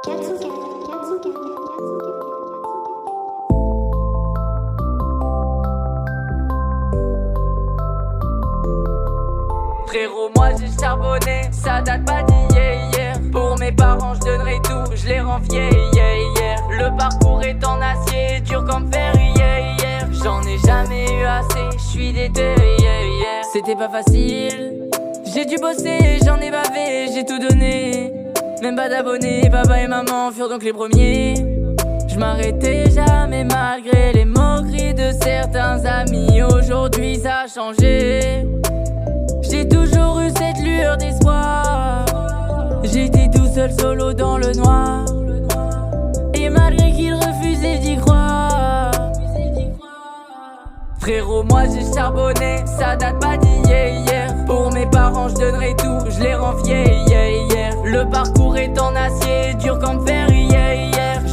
Frérot, moi j'ai charbonné, ça date pas d'hier. Pour mes parents, je donnerai tout, je les rends fiers. Le parcours est en acier, dur comme fer. J'en ai jamais eu assez, je suis déter. C'était pas facile, j'ai dû bosser, j'en ai bavé, j'ai tout donné. Même pas d'abonnés, papa et maman furent donc les premiers. Je m'arrêtais jamais malgré les moqueries de certains amis. Aujourd'hui ça a changé, j'ai toujours eu cette lueur d'espoir. J'étais tout seul solo dans le noir, et malgré qu'ils refusaient d'y croire. Frérot, moi j'ai charbonné, ça date pas d'hier. Pour mes parents je donnerai tout, je les rends fiers. Le parcours est en acier, dur comme fer.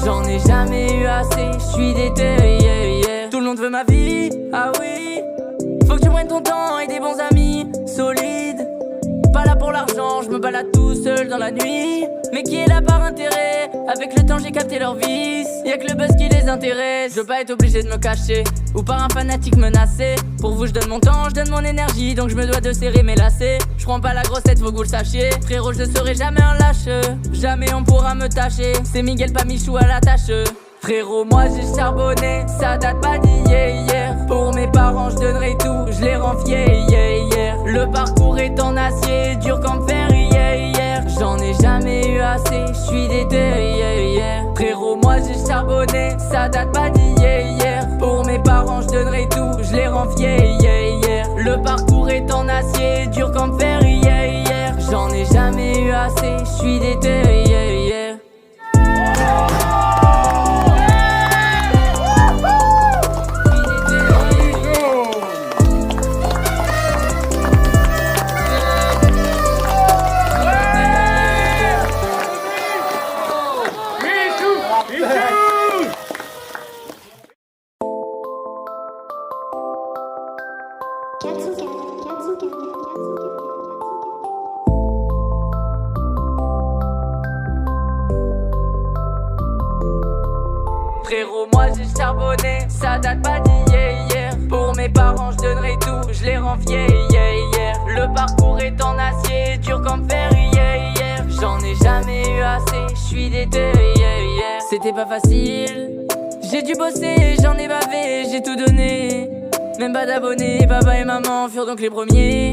J'en ai jamais eu assez, je suis déter. Tout le monde veut ma vie, ah oui. Faut que tu prennes ton temps et des bons amis solides. Pas là pour l'argent, je me balade tout seul dans la nuit. Mais qui est là par intérêt? Avec le temps j'ai capté leur vice. Y'a que le buzz qui les intéresse. Je veux pas être obligé de me cacher ou par un fanatique menacé. Pour vous je donne mon temps, je donne mon énergie. Donc je me dois de serrer mes lacets. Je prends pas la grossette, faut que vous le sachiez. Frérot, je serai jamais un lâche. Jamais on pourra me tâcher. C'est Miguel pas Michou à la tâche. Frérot, moi j'ai charbonné, ça date pas d'hier. Pour mes parents je donnerai tout, je les rends fiers. Le parcours est en acier, dur comme fer. J'en ai jamais eu assez, je suis déter. Frérot, moi j'ai charbonné, ça date pas d'hier. Pour mes parents je donnerai tout, je les rends fiers. Le parcours est en acier, dur comme fer. J'en ai jamais eu assez, je suis déter. Frérot, moi j'ai charbonné, ça date pas d'hier. Pour mes parents je donnerai tout, je les rends fiers. Le parcours est en acier, dur comme fer. J'en ai jamais eu assez, je suis déter. C'était pas facile, j'ai dû bosser, j'en ai bavé, j'ai tout donné. Même pas d'abonnés, papa et maman furent donc les premiers.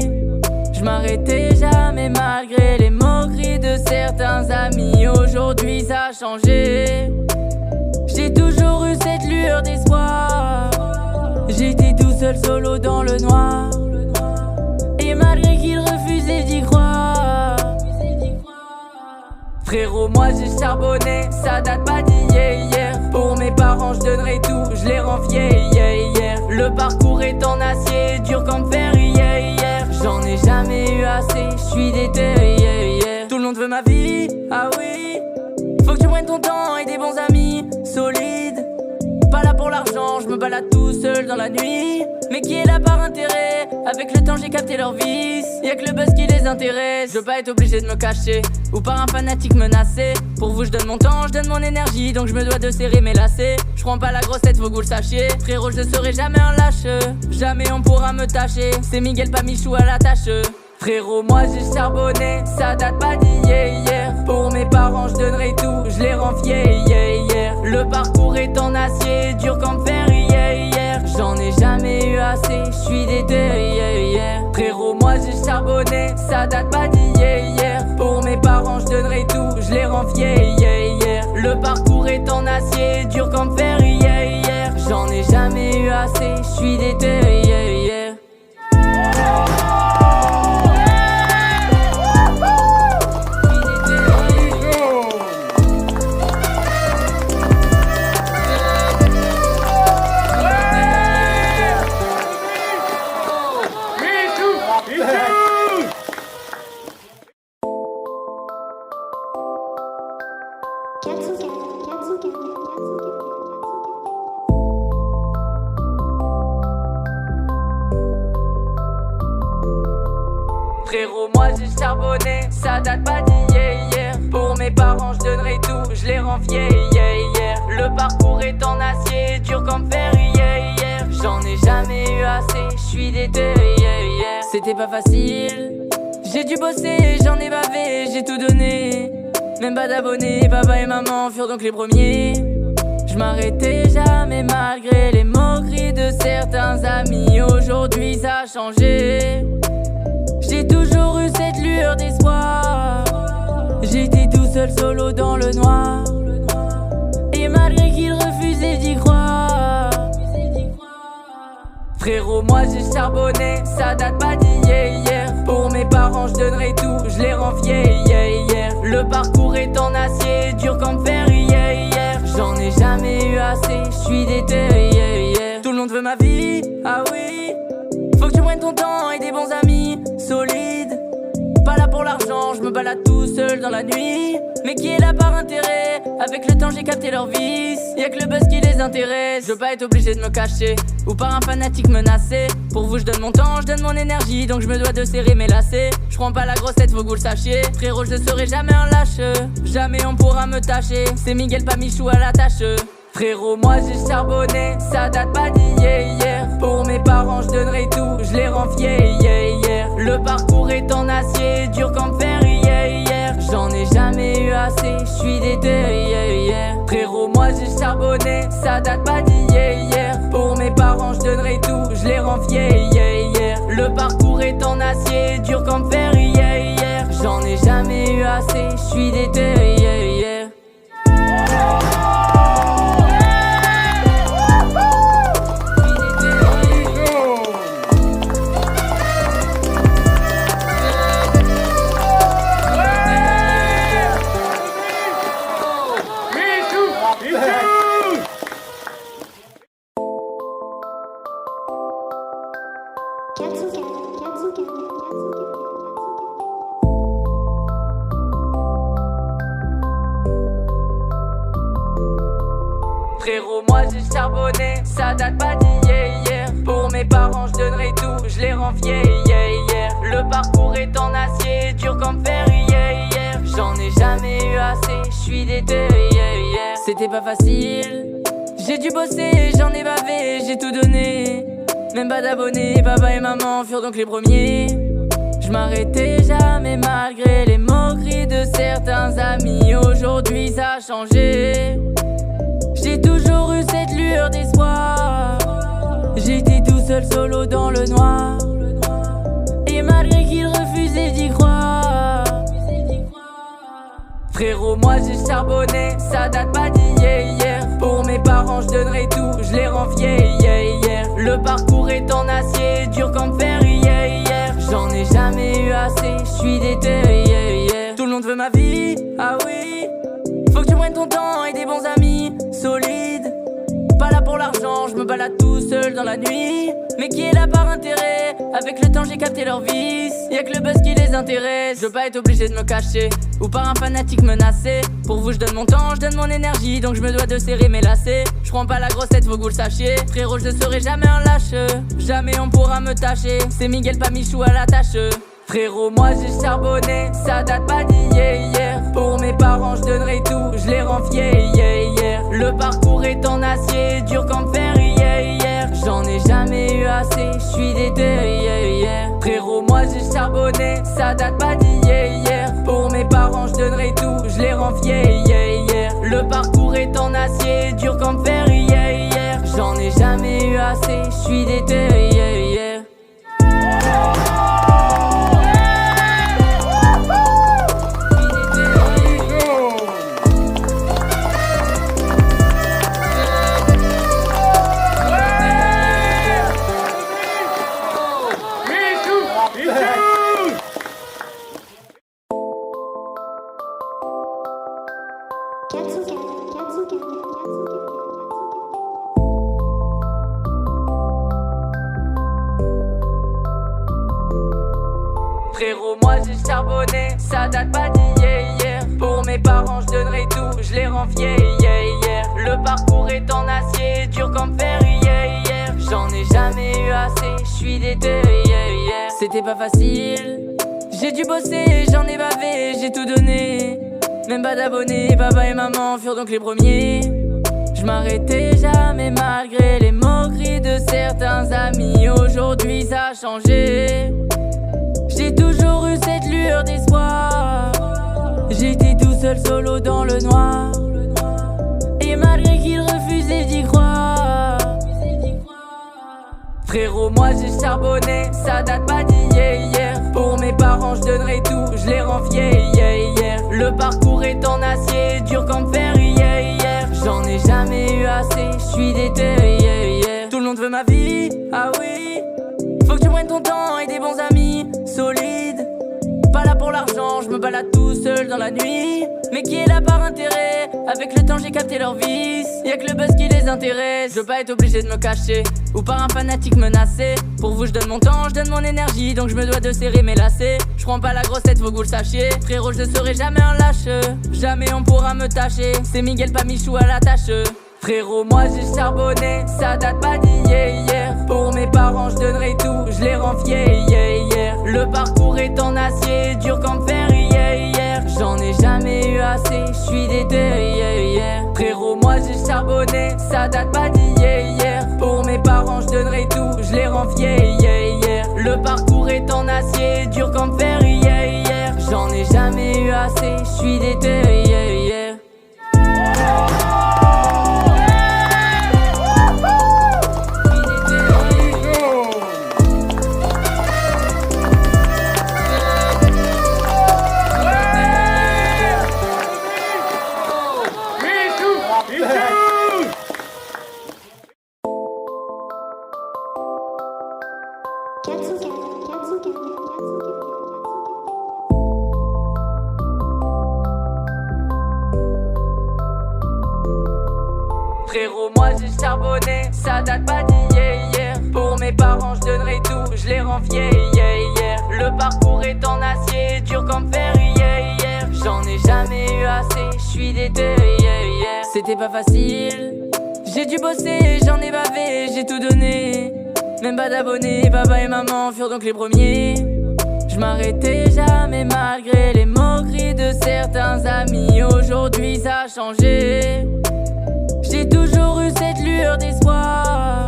Je m'arrêtais jamais malgré les moqueries de certains amis. Aujourd'hui ça a changé, j'ai toujours eu cette lueur d'espoir. J'étais tout seul solo dans le noir, et malgré qu'ils refusaient d'y croire. Frérot, moi j'ai charbonné, ça date pas d'hier. Pour mes parents je donnerai tout, je les rends fiers. Le parcours est en acier, dur comme fer. J'en ai jamais eu assez, je suis déter. Tout le monde veut ma vie, ah oui. Faut que tu prennes ton temps et des bons amis solides. Pas là pour l'argent, je me balade tout seul dans la nuit. Mais qui est là par intérêt? Avec le temps j'ai capté leur vice. Y'a que le buzz qui les intéresse. Je veux pas être obligé de me cacher ou par un fanatique menacé. Pour vous je donne mon temps, je donne mon énergie. Donc je me dois de serrer mes lacets. Je prends pas la grossette, faut que vous le sachiez. Frérot, je serai jamais un lâche. Jamais on pourra me tâcher. C'est Miguel pas Michou à la tâche. Frérot, moi j'ai charbonné, ça date pas d'hier. Pour mes parents je donnerai tout, je les rends fiers. Le parcours est en acier, dur comme fer. J'en ai jamais eu assez, je suis déter. Frérot, moi j'ai charbonné, ça date pas d'hier. Pour mes parents je donnerai tout, je les rends fiers. Le parcours est en acier, dur comme fer. J'en ai jamais eu assez, je suis déter. Frérot, moi j'ai charbonné, ça date pas d'hier. Pour mes parents je donnerai tout, je les renvié, Le parcours est en acier, dur comme fer, J'en ai jamais eu assez, j'suis déter, C'était pas facile, j'ai dû bosser, j'en ai bavé, j'ai tout donné. Même pas d'abonnés, papa et maman furent donc les premiers. Je m'arrêtais jamais malgré les moqueries de certains amis. Aujourd'hui ça a changé. J'ai toujours eu cette lueur d'espoir. J'étais tout seul solo dans le noir. Et malgré qu'ils refusaient d'y croire, frérot, moi j'ai charbonné, ça date pas d'hier. Pour mes parents je donnerai tout, je les rends fiers, Le parcours est en acier, dur comme fer, J'en ai jamais eu assez, j'suis déter, Tout le monde veut ma vie, ah oui. Faut que tu prennes ton temps et des bons amis solides. Pas là pour l'argent, je me balade tout seul dans la nuit. Mais qui est là par intérêt? Avec le temps j'ai capté leur vice. Y'a que le buzz qui les intéresse. Je veux pas être obligé de me cacher ou par un fanatique menacé. Pour vous je donne mon temps, je donne mon énergie. Donc je me dois de serrer mes lacets. Je prends pas la grosse tête, faut que vous le sachiez. Frérot, je serai jamais un lâche. Jamais on pourra me tâcher. C'est Miguel pas Michou à la tâche. Frérot, moi j'ai charbonné, ça date pas d'hier. Pour mes parents je donnerai tout, je les rends fiers, Le parcours est en acier, dur comme fer, J'en ai jamais eu assez, j'suis déter, Frérot, moi j'ai charbonné, ça date pas d'hier. Pour mes parents je donnerai tout, je les rends fiers, Le parcours est en acier, dur comme fer, J'en ai jamais eu assez, j'suis déter, Frérot, moi j'ai charbonné, ça date pas d'hier. Pour mes parents je donnerai tout, je les rends fiers, Le parcours est en acier, dur comme fer, J'en ai jamais eu assez, j'suis déter, C'était pas facile, j'ai dû bosser, j'en ai bavé, j'ai tout donné. Même pas d'abonnés, papa et maman furent donc les premiers. Je m'arrêtais jamais malgré les moqueries de certains amis. Aujourd'hui ça a changé. J'ai toujours eu cette lueur d'espoir. J'étais tout seul solo dans le noir. Et malgré qu'ils refusaient d'y croire, frérot, moi j'ai charbonné, ça date pas d'hier. Pour mes parents je donnerai tout, je les rends fiers, Le parcours est en acier, dur comme fer, J'en ai jamais eu assez, j'suis déter, Tout le monde veut ma vie, ah oui. Faut que tu prennes ton temps et des bons amis solides. Pas là pour l'argent, je me balade tout seul dans la nuit. Mais qui est là par intérêt? Avec le temps j'ai capté leur vice. Y'a que le buzz qui les intéresse. Je veux pas être obligé de me cacher ou par un fanatique menacé. Pour vous je donne mon temps, je donne mon énergie. Donc je me dois de serrer mes lacets. Je prends pas la grosse tête, faut que vous le sachiez. Frérot, je serai jamais un lâche. Jamais on pourra me tâcher. C'est Miguel pas Michou à la tâche. Frérot, moi j'ai charbonné, ça date pas d'hier. Pour mes parents je donnerai tout, je les rends fiers, Le parcours est en acier, dur comme fer, J'en ai jamais eu assez, j'suis déter, Frérot, moi j'ai charbonné, ça date pas d'hier. Pour mes parents je donnerai tout, je les rends fiers, Le parcours est en acier, dur comme fer, J'en ai jamais eu assez, j'suis déter, Frérot, moi j'ai charbonné, ça date pas d'hier. Pour mes parents je donnerai tout, je les rends fiers, Le parcours est en acier, dur comme fer, J'en ai jamais eu assez, j'suis déter, C'était pas facile, j'ai dû bosser, j'en ai bavé, j'ai tout donné. Même pas d'abonnés, papa et maman furent donc les premiers. Je m'arrêtais jamais malgré les moqueries de certains amis. Aujourd'hui ça a changé. J'ai toujours eu cette lueur d'espoir. J'étais tout seul solo dans le noir. Et malgré qu'ils refusaient d'y croire, frérot, moi j'ai charbonné, ça date pas d'hier. Pour mes parents je donnerai tout, je les rends fiers. Le parcours est en acier, dur comme fer. J'en ai jamais eu assez, je suis déter. Tout le monde veut ma vie, ah oui. Faut que tu prennes ton temps et des bons amis solides. Pas là pour l'argent, je me balade tout seul dans la nuit. Mais qui est là par intérêt? Avec le temps j'ai capté leur vice. Y'a que le buzz qui les intéresse. Je veux pas être obligé de me cacher ou par un fanatique menacé. Pour vous je donne mon temps, je donne mon énergie. Donc je me dois de serrer mes lacets. Je prends pas la grosse tête, faut que vous le sachiez. Frérot, je ne serai jamais un lâche. Jamais on pourra me tâcher. C'est Miguel pas Michou à la tâche. Frérot, moi j'ai charbonné, ça date pas d'hier. Pour mes parents je donnerai tout, je les rends fiers. Le parcours est en acier, dur comme fer. J'en ai jamais eu assez, je suis déter. Frérot, moi j'ai charbonné, ça date pas d'hier. Pour mes parents je donnerai tout, je les rends fiers. Le parcours est en acier, dur comme fer. J'en ai jamais eu assez, je suis déter. Frérot, moi j'ai charbonné, ça date pas d'hier. Pour mes parents je donnerai tout, je les rends fiers. Le parcours est en acier, dur comme fer. J'en ai jamais eu assez, je suis déter. C'était pas facile, j'ai dû bosser, j'en ai bavé, j'ai tout donné. Même pas d'abonnés, papa et maman furent donc les premiers. Je m'arrêtais jamais malgré les moqueries de certains amis. Aujourd'hui ça a changé. J'ai toujours eu cette lueur d'espoir.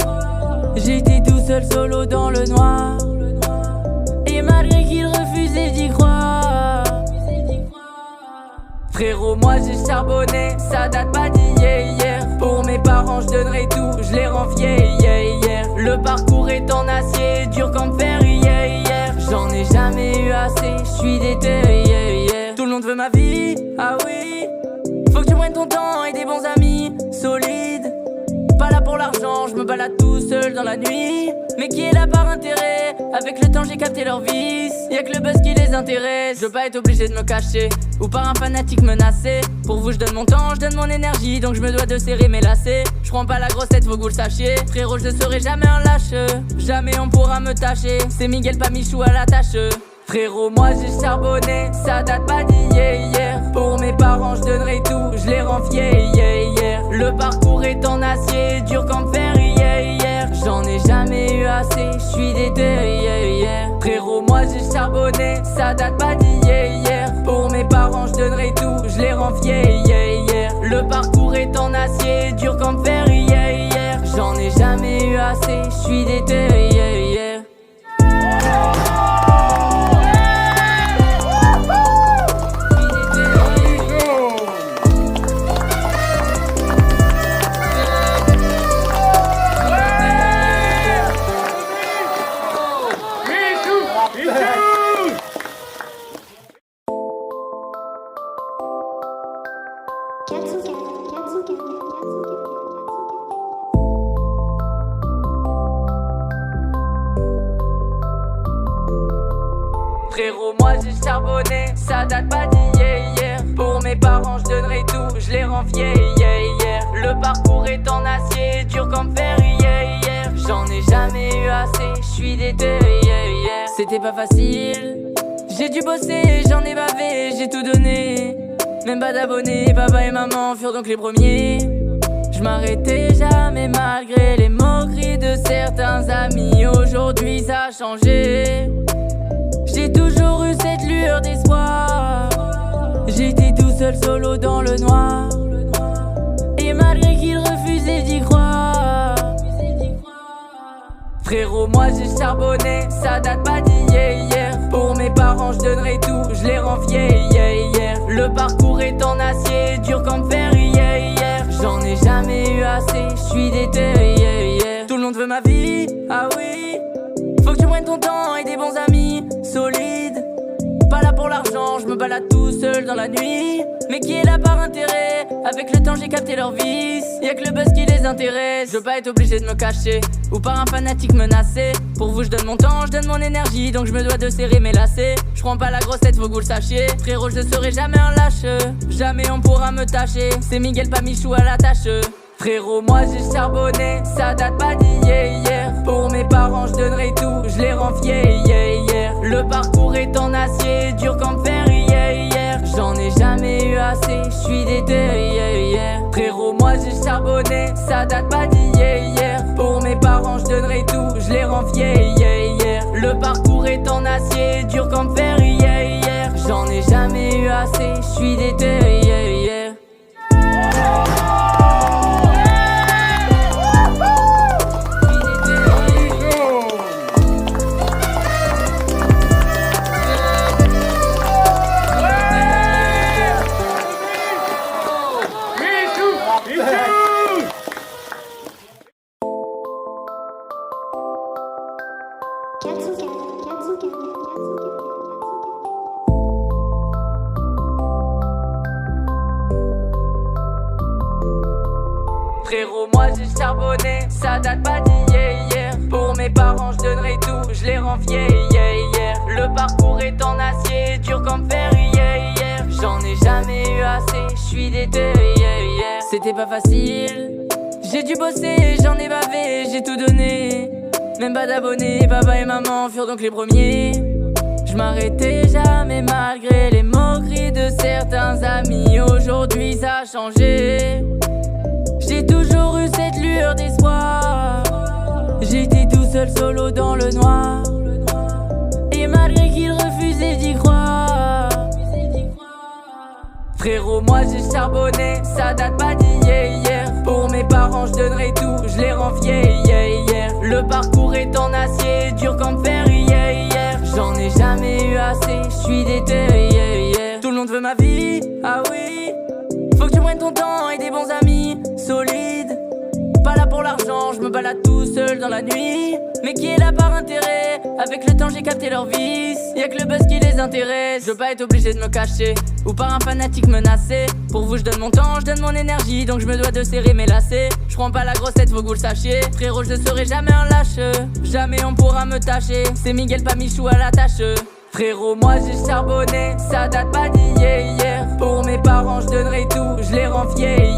J'étais tout seul solo dans le noir. Et malgré qu'ils refusaient d'y croire, frérot, moi j'ai charbonné, ça date pas d'hier. Pour mes parents je donnerai tout, je les rends fiers. Le parcours est en acier, dur comme fer. J'en ai jamais eu assez, je suis déter. Tout le monde veut ma vie, ah oui. Faut que tu prennes ton temps et des bons amis solides. Pas là pour l'argent, je me balade tout seul dans la nuit. Mais qui est là par intérêt? Avec le temps j'ai capté leur vice. Y'a que le buzz qui les intéresse. Je veux pas être obligé de me cacher ou par un fanatique menacé. Pour vous je donne mon temps, je donne mon énergie. Donc je me dois de serrer mes lacets. Je prends pas la grosse tête, faut que vous le sachiez. Frérot, je ne serai jamais un lâche. Jamais on pourra me tâcher. C'est Miguel pas Michou à la tâche. Frérot, moi j'ai charbonné, ça date pas d'hier. Pour mes parents je donnerai tout, je les rends fiers. Le parcours est en acier, dur comme fer. J'en ai jamais eu assez, je suis déter. Frérot, moi j'ai charbonné, ça date pas d'hier. Pour mes parents je donnerai tout, je les rends fiers. Le parcours est en acier, dur comme fer. J'en ai jamais eu assez, je suis déter. Frérot, moi j'ai charbonné, ça date pas d'hier. Pour mes parents je donnerai tout, je les rends fiers. Le parcours est en acier, dur comme fer. J'en ai jamais eu assez, je suis déter. C'était pas facile, j'ai dû bosser, j'en ai bavé, j'ai tout donné. Même pas d'abonnés, papa et maman furent donc les premiers. Je m'arrêtais jamais malgré les moqueries de certains amis. Aujourd'hui ça a changé. J'ai toujours eu cette lueur d'espoir. J'étais tout seul seul solo dans le noir. Et malgré qu'il refusait d'y croire, frérot, moi j'ai charbonné, ça date pas d'hier. Pour mes parents je donnerai tout, je les rends fiers. Le parcours est en acier, dur comme fer. J'en ai jamais eu assez, je suis déter. Tout le monde veut ma vie, ah oui. Faut que tu prennes ton temps et des bons amis solides. Pas là pour l'argent, je me balade tout seul dans la nuit. Mais qui est là par intérêt? Avec le temps j'ai capté leur vice. Y'a que le buzz qui les intéresse. Je veux pas être obligé de me cacher ou par un fanatique menacé. Pour vous je donne mon temps, je donne mon énergie. Donc je me dois de serrer mes lacets. Je prends pas la grossette, faut que vous le sachiez. Frérot, je serai jamais un lâche. Jamais on pourra me tâcher. C'est Miguel pas Michou à la tâche. Frérot, moi j'ai charbonné, ça date pas d'hier. Pour mes parents je donnerai tout, je les rends fiers. Le parcours est en acier, dur comme fer. J'en ai jamais eu assez, je suis déter. Frérot, moi j'ai charbonné, ça date pas d'hier. Pour mes parents je donnerai tout, je les rends fiers. Le parcours est en acier, dur comme fer. J'en ai jamais eu assez, je suis déter. Frérot, moi j'ai charbonné, ça date pas d'hier. Pour mes parents je donnerai tout, je les rends fiers. Le parcours est en acier, dur comme fer. J'en ai jamais eu assez, je suis déter. C'était pas facile, j'ai dû bosser, j'en ai bavé, j'ai tout donné. Même pas d'abonnés, papa et maman furent donc les premiers. Je m'arrêtais jamais malgré les moqueries de certains amis. Aujourd'hui ça a changé, j'ai toujours eu cette lueur d'espoir. J'étais tout seul solo dans le noir. Et malgré qu'il refusait d'y croire, frérot, moi j'ai charbonné, ça date pas d'hier. Pour mes parents je donnerai tout, je les rends fiers. Le parcours est en acier, dur comme fer. J'en ai jamais eu assez, je suis déter. Tout le monde veut ma vie, ah oui. Faut que tu prennes ton temps et des bons amis solides. Pas là pour l'argent, je me balade tout seul dans la nuit. Mais qui est là par intérêt? Avec le temps j'ai capté leur vice. Y'a que le buzz qui les intéresse. Je veux pas être obligé de me cacher ou par un fanatique menacé. Pour vous je donne mon temps, je donne mon énergie. Donc je me dois de serrer mes lacets. Je prends pas la grossette, faut que vous le sachiez. Frérot, je serai jamais un lâche. Jamais on pourra me tâcher. C'est Miguel pas Michou à la tâche. Frérot, moi j'ai charbonné, ça date pas d'hier. Pour mes parents je donnerai tout, je les rends fiers.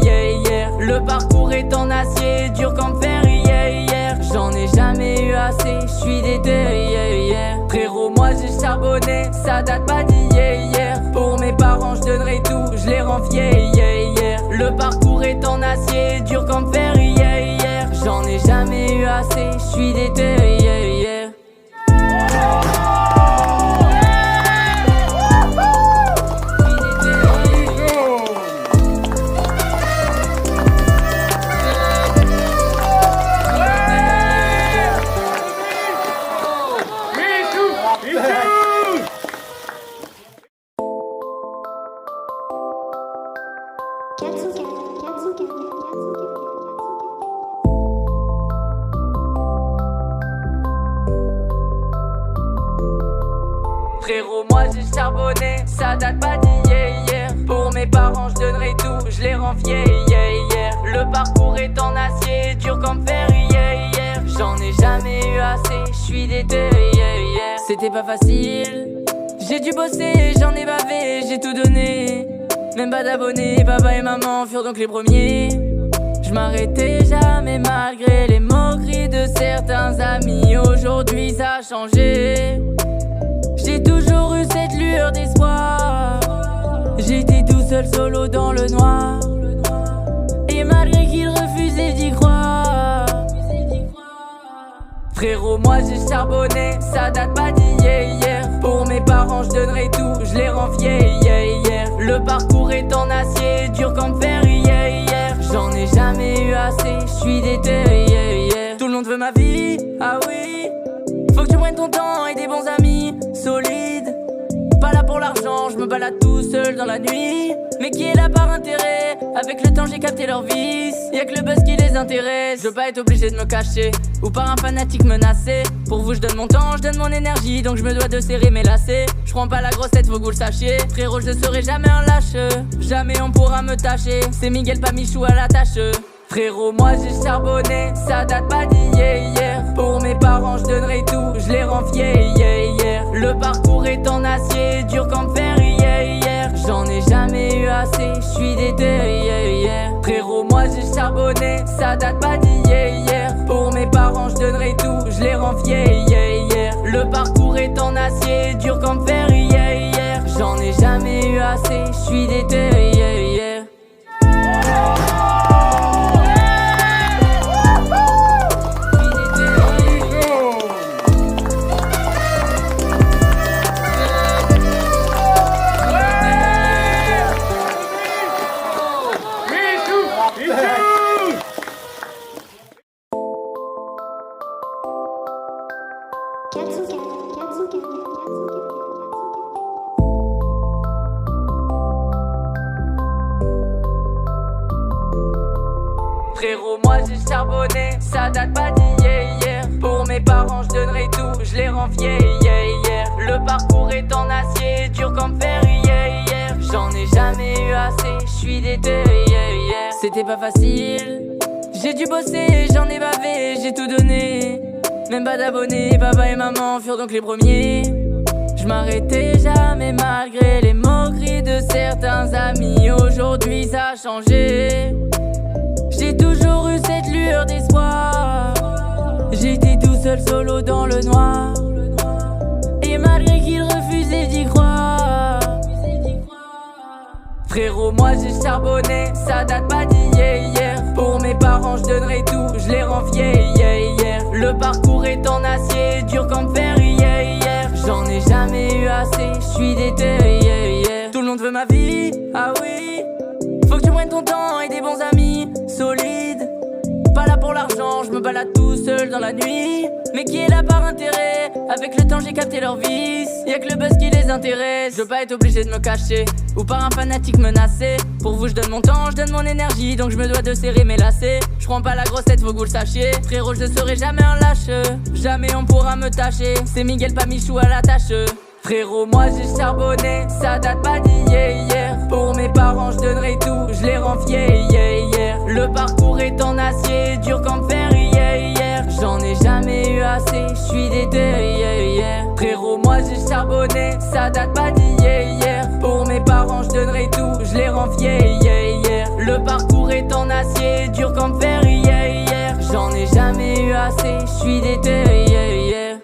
Le parcours est en acier, dur comme fer. J'en ai jamais eu assez, je suis déter. Frérot, moi j'ai charbonné, ça date pas d'hier. Pour mes parents je donnerai tout, je les rends fiers. Le parcours est en acier, dur comme fer. J'en ai jamais eu assez, je suis déter. Frérot, moi j'ai charbonné, ça date pas d'hier. Pour mes parents je donnerai tout, je les rends fiers. Le parcours est en acier, dur comme fer. J'en ai jamais eu assez, je suis déter. C'était pas facile, j'ai dû bosser, j'en ai bavé, j'ai tout donné. Même pas d'abonnés, papa et maman furent donc les premiers. Je m'arrêtais jamais malgré les moqueries de certains amis. Aujourd'hui ça a changé, j'ai toujours eu cette lueur d'espoir. J'étais tout seul solo dans le noir. Et malgré qu'il refusait d'y croire, frérot, moi j'ai charbonné, ça date pas d'hier. Pour mes parents je donnerai tout, je les rends fiers. Le Le parcours est en acier, dur comme fer, yeah, yeah. J'en ai jamais eu assez, j'suis déter, yeah, yeah. Tout le monde veut ma vie, ah oui. Faut que tu prennes ton temps et des bons amis solides. Pas là pour l'argent, je me balade tout seul dans la nuit. Mais qui est là par intérêt? Avec le temps j'ai capté leur vice. Y'a que le buzz qui les intéresse. Je veux pas être obligé de me cacher ou par un fanatique menacé. Pour vous je donne mon temps, je donne mon énergie. Donc je me dois de serrer mes lacets. Je prends pas la grosse tête, faut que vous le sachiez. Frérot, je ne serai jamais un lâche. Jamais on pourra me tâcher. C'est Miguel pas Michou à la tâche. Frérot, moi j'ai charbonné, ça date pas d'hier. Pour mes parents je donnerai tout, je les rends fiers, yeah, yeah. Le parcours est en acier, dur comme fer, yeah, yeah. J'en ai jamais eu assez, j'suis déter, yeah, yeah. Frérot, moi j'ai charbonné, ça date pas d'hier. Pour mes parents je donnerai tout, je les rends fiers, yeah, yeah. Le parcours est en acier, dur comme fer, yeah, yeah. J'en ai jamais eu assez, j'suis déter, yeah, yeah. Frérot, moi j'ai charbonné, ça date pas d'hier. Pour mes parents je donnerai tout, je les rends fiers, yeah, yeah. Le parcours est en acier, dur comme fer, yeah, yeah. J'en ai jamais eu assez, j'suis déter, yeah, yeah. C'était pas facile, j'ai dû bosser, j'en ai bavé, j'ai tout donné. Même pas d'abonnés, papa et maman furent donc les premiers. Je m'arrêtais jamais malgré les moqueries de certains amis. Aujourd'hui ça a changé. J'ai toujours eu cette lueur d'espoir. J'étais tout seul solo dans le noir. Et malgré qu'ils refusaient d'y croire. Frérot, moi j'ai charbonné, ça date pas d'hier. Pour mes parents je donnerai tout, je les rends fiers, yeah, yeah. Le parcours est en acier, dur comme fer, yeah, yeah. J'en ai jamais eu assez, j'suis déter, yeah, yeah. Tout le monde veut ma vie, ah oui. Faut que tu prennes ton temps et des bons amis solides. Pas là pour l'argent, je me balade tout seul dans la nuit. Mais qui est là par intérêt? Avec le temps j'ai capté leur vice. Y'a que le buzz qui les intéresse. Je veux pas être obligé de me cacher ou par un fanatique menacé. Pour vous je donne mon temps, je donne mon énergie. Donc je me dois de serrer mes lacets. Je prends pas la grosse tête, faut que vous le sachiez. Frérot, je ne serai jamais un lâche. Jamais on pourra me tâcher. C'est Miguel pas Michou à la tâche. Frérot, moi j'ai charbonné, ça date pas d'hier. Pour mes parents je donnerai tout, je les rends fiers, yeah, yeah. Le parcours est en acier, dur comme fer, yeah, yeah. J'en ai jamais eu assez, j'suis déter, yeah, yeah. Frérot, moi j'ai charbonné, ça date pas d'hier. Pour mes parents je donnerai tout, je les rends fiers, yeah, yeah. Le parcours est en acier, dur comme fer, yeah, yeah. J'en ai jamais eu assez, j'suis déter, yeah, yeah.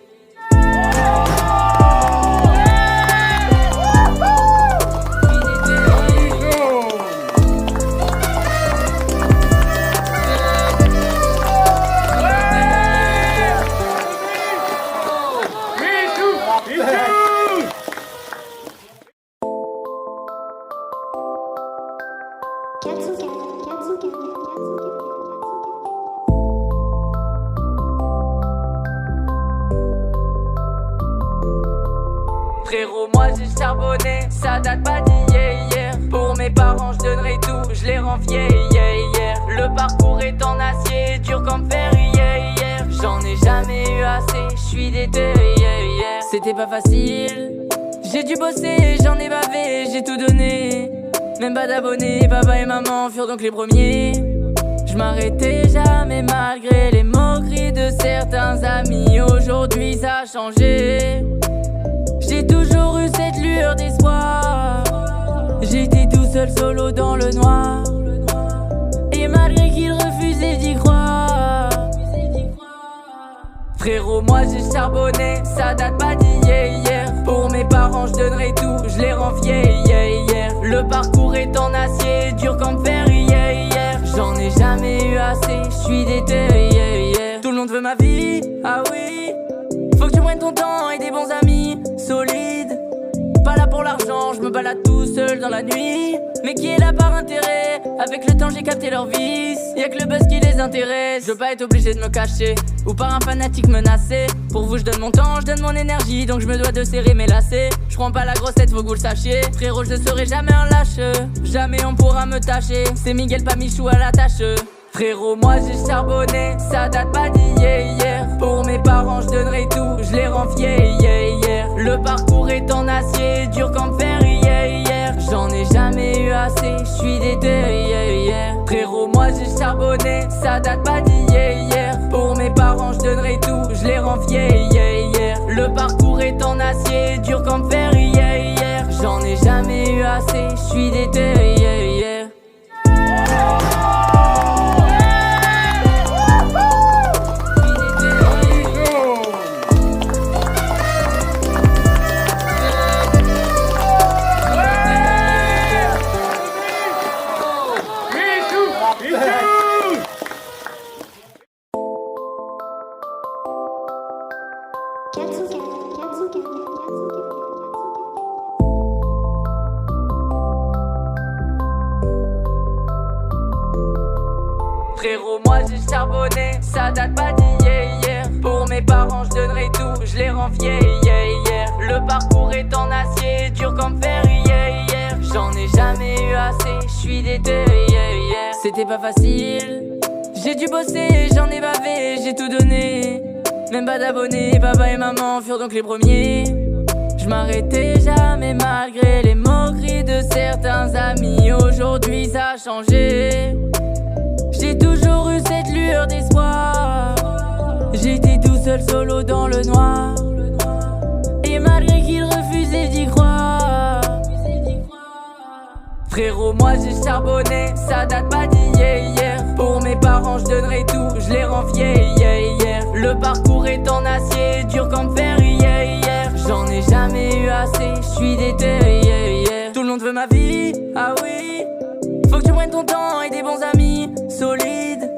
Frérot, moi j'ai charbonné, ça date pas d'hier. Pour mes parents je donnerai tout, je les rends fiers, yeah, yeah. Le parcours est en acier, dur comme fer, yeah, yeah. J'en ai jamais eu assez, j'suis déter, yeah, yeah. C'était pas facile, j'ai dû bosser, j'en ai bavé, j'ai tout donné. Même pas d'abonnés, papa et maman furent donc les premiers. Je m'arrêtais jamais malgré les moqueries de certains amis. Aujourd'hui ça a changé. J'ai toujours eu cette lueur d'espoir. J'étais tout seul solo dans le noir. Et malgré qu'ils refusaient d'y croire. Frérot, moi j'ai charbonné, ça date pas d'hier. Pour mes parents je donnerai tout, je les rends fiers, yeah, yeah. Le parcours est en acier, dur comme fer, yeah, yeah. J'en ai jamais eu assez, j'suis déter, yeah, yeah. Tout le monde veut ma vie, ah oui. Faut que tu prennes ton temps et des bons amis solides. Pas là pour pour l'argent, je me balade tout seul dans la nuit. Mais qui est là par intérêt? Avec le temps j'ai capté leur vice. Y'a que le buzz qui les intéresse. Je veux pas être obligé de me cacher ou par un fanatique menacé. Pour vous je donne mon temps, je donne mon énergie. Donc je me dois de serrer mes lacets. Je prends pas la grosse tête, faut que vous le sachiez. Frérot, je ne serai jamais un lâche. Jamais on pourra me tâcher. C'est Miguel pas Michou à la tâche. Frérot, moi j'ai charbonné, ça date pas d'hier. Pour mes parents je donnerai tout, je les rends fiers. Le parcours est en acier, dur comme fer. J'en ai jamais eu assez, je suis déter. Frérot, moi j'ai charbonné, ça date pas d'hier. Pour mes parents je donnerai tout, je les rends fiers. Le parcours est en acier, dur comme fer. J'en ai jamais eu assez, je suis déter. Frérot, moi j'ai charbonné, ça date pas d'hier. Pour mes parents je donnerai tout, je les rends fiers. Le parcours est en acier, dur comme fer. J'en ai jamais eu assez, je suis déter. C'était pas facile, j'ai dû bosser, j'en ai bavé, j'ai tout donné. Même pas d'abonnés, papa et maman furent donc les premiers. Je m'arrêtais jamais malgré les moqueries de certains amis. Aujourd'hui ça a changé. J'ai toujours eu cette lueur d'espoir. J'étais tout seul solo dans le noir. Et malgré qu'ils refusaient d'y croire. Frérot, moi j'ai charbonné, ça date pas d'hier. Pour mes parents je donnerai tout, je les rends fiers. Le parcours est en acier, dur comme fer. J'en ai jamais eu assez, je suis déter. Tout le monde veut ma vie, ah oui. Faut que tu prennes ton temps et des bons amis solides.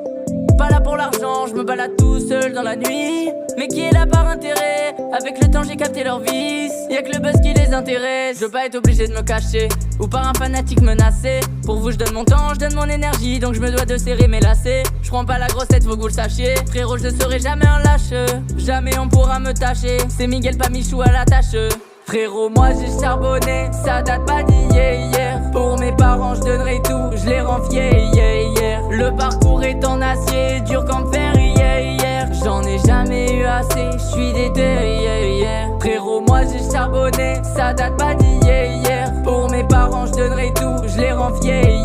Pas là pour l'argent, je me balade tout seul dans la nuit. Mais qui est là par intérêt? Avec le temps j'ai capté leur vice. Y'a que le buzz qui les intéresse. Je veux pas être obligé de me cacher ou par un fanatique menacé. Pour vous je donne mon temps, je donne mon énergie. Donc je me dois de serrer mes lacets. Je prends pas la grosse tête, faut que vous le sachiez. Frérot, je ne serai jamais un lâche. Jamais on pourra me tâcher. C'est Miguel pas Michou à la tâche. Frérot, moi j'ai charbonné, ça date pas d'hier. Pour mes parents je donnerai tout, je les rends fiers. Le parcours est en acier, dur comme fer. J'en ai jamais eu assez, je suis déter. Frérot, moi j'ai charbonné, ça date pas d'hier. Pour mes parents je donnerai tout, je les rends fiers.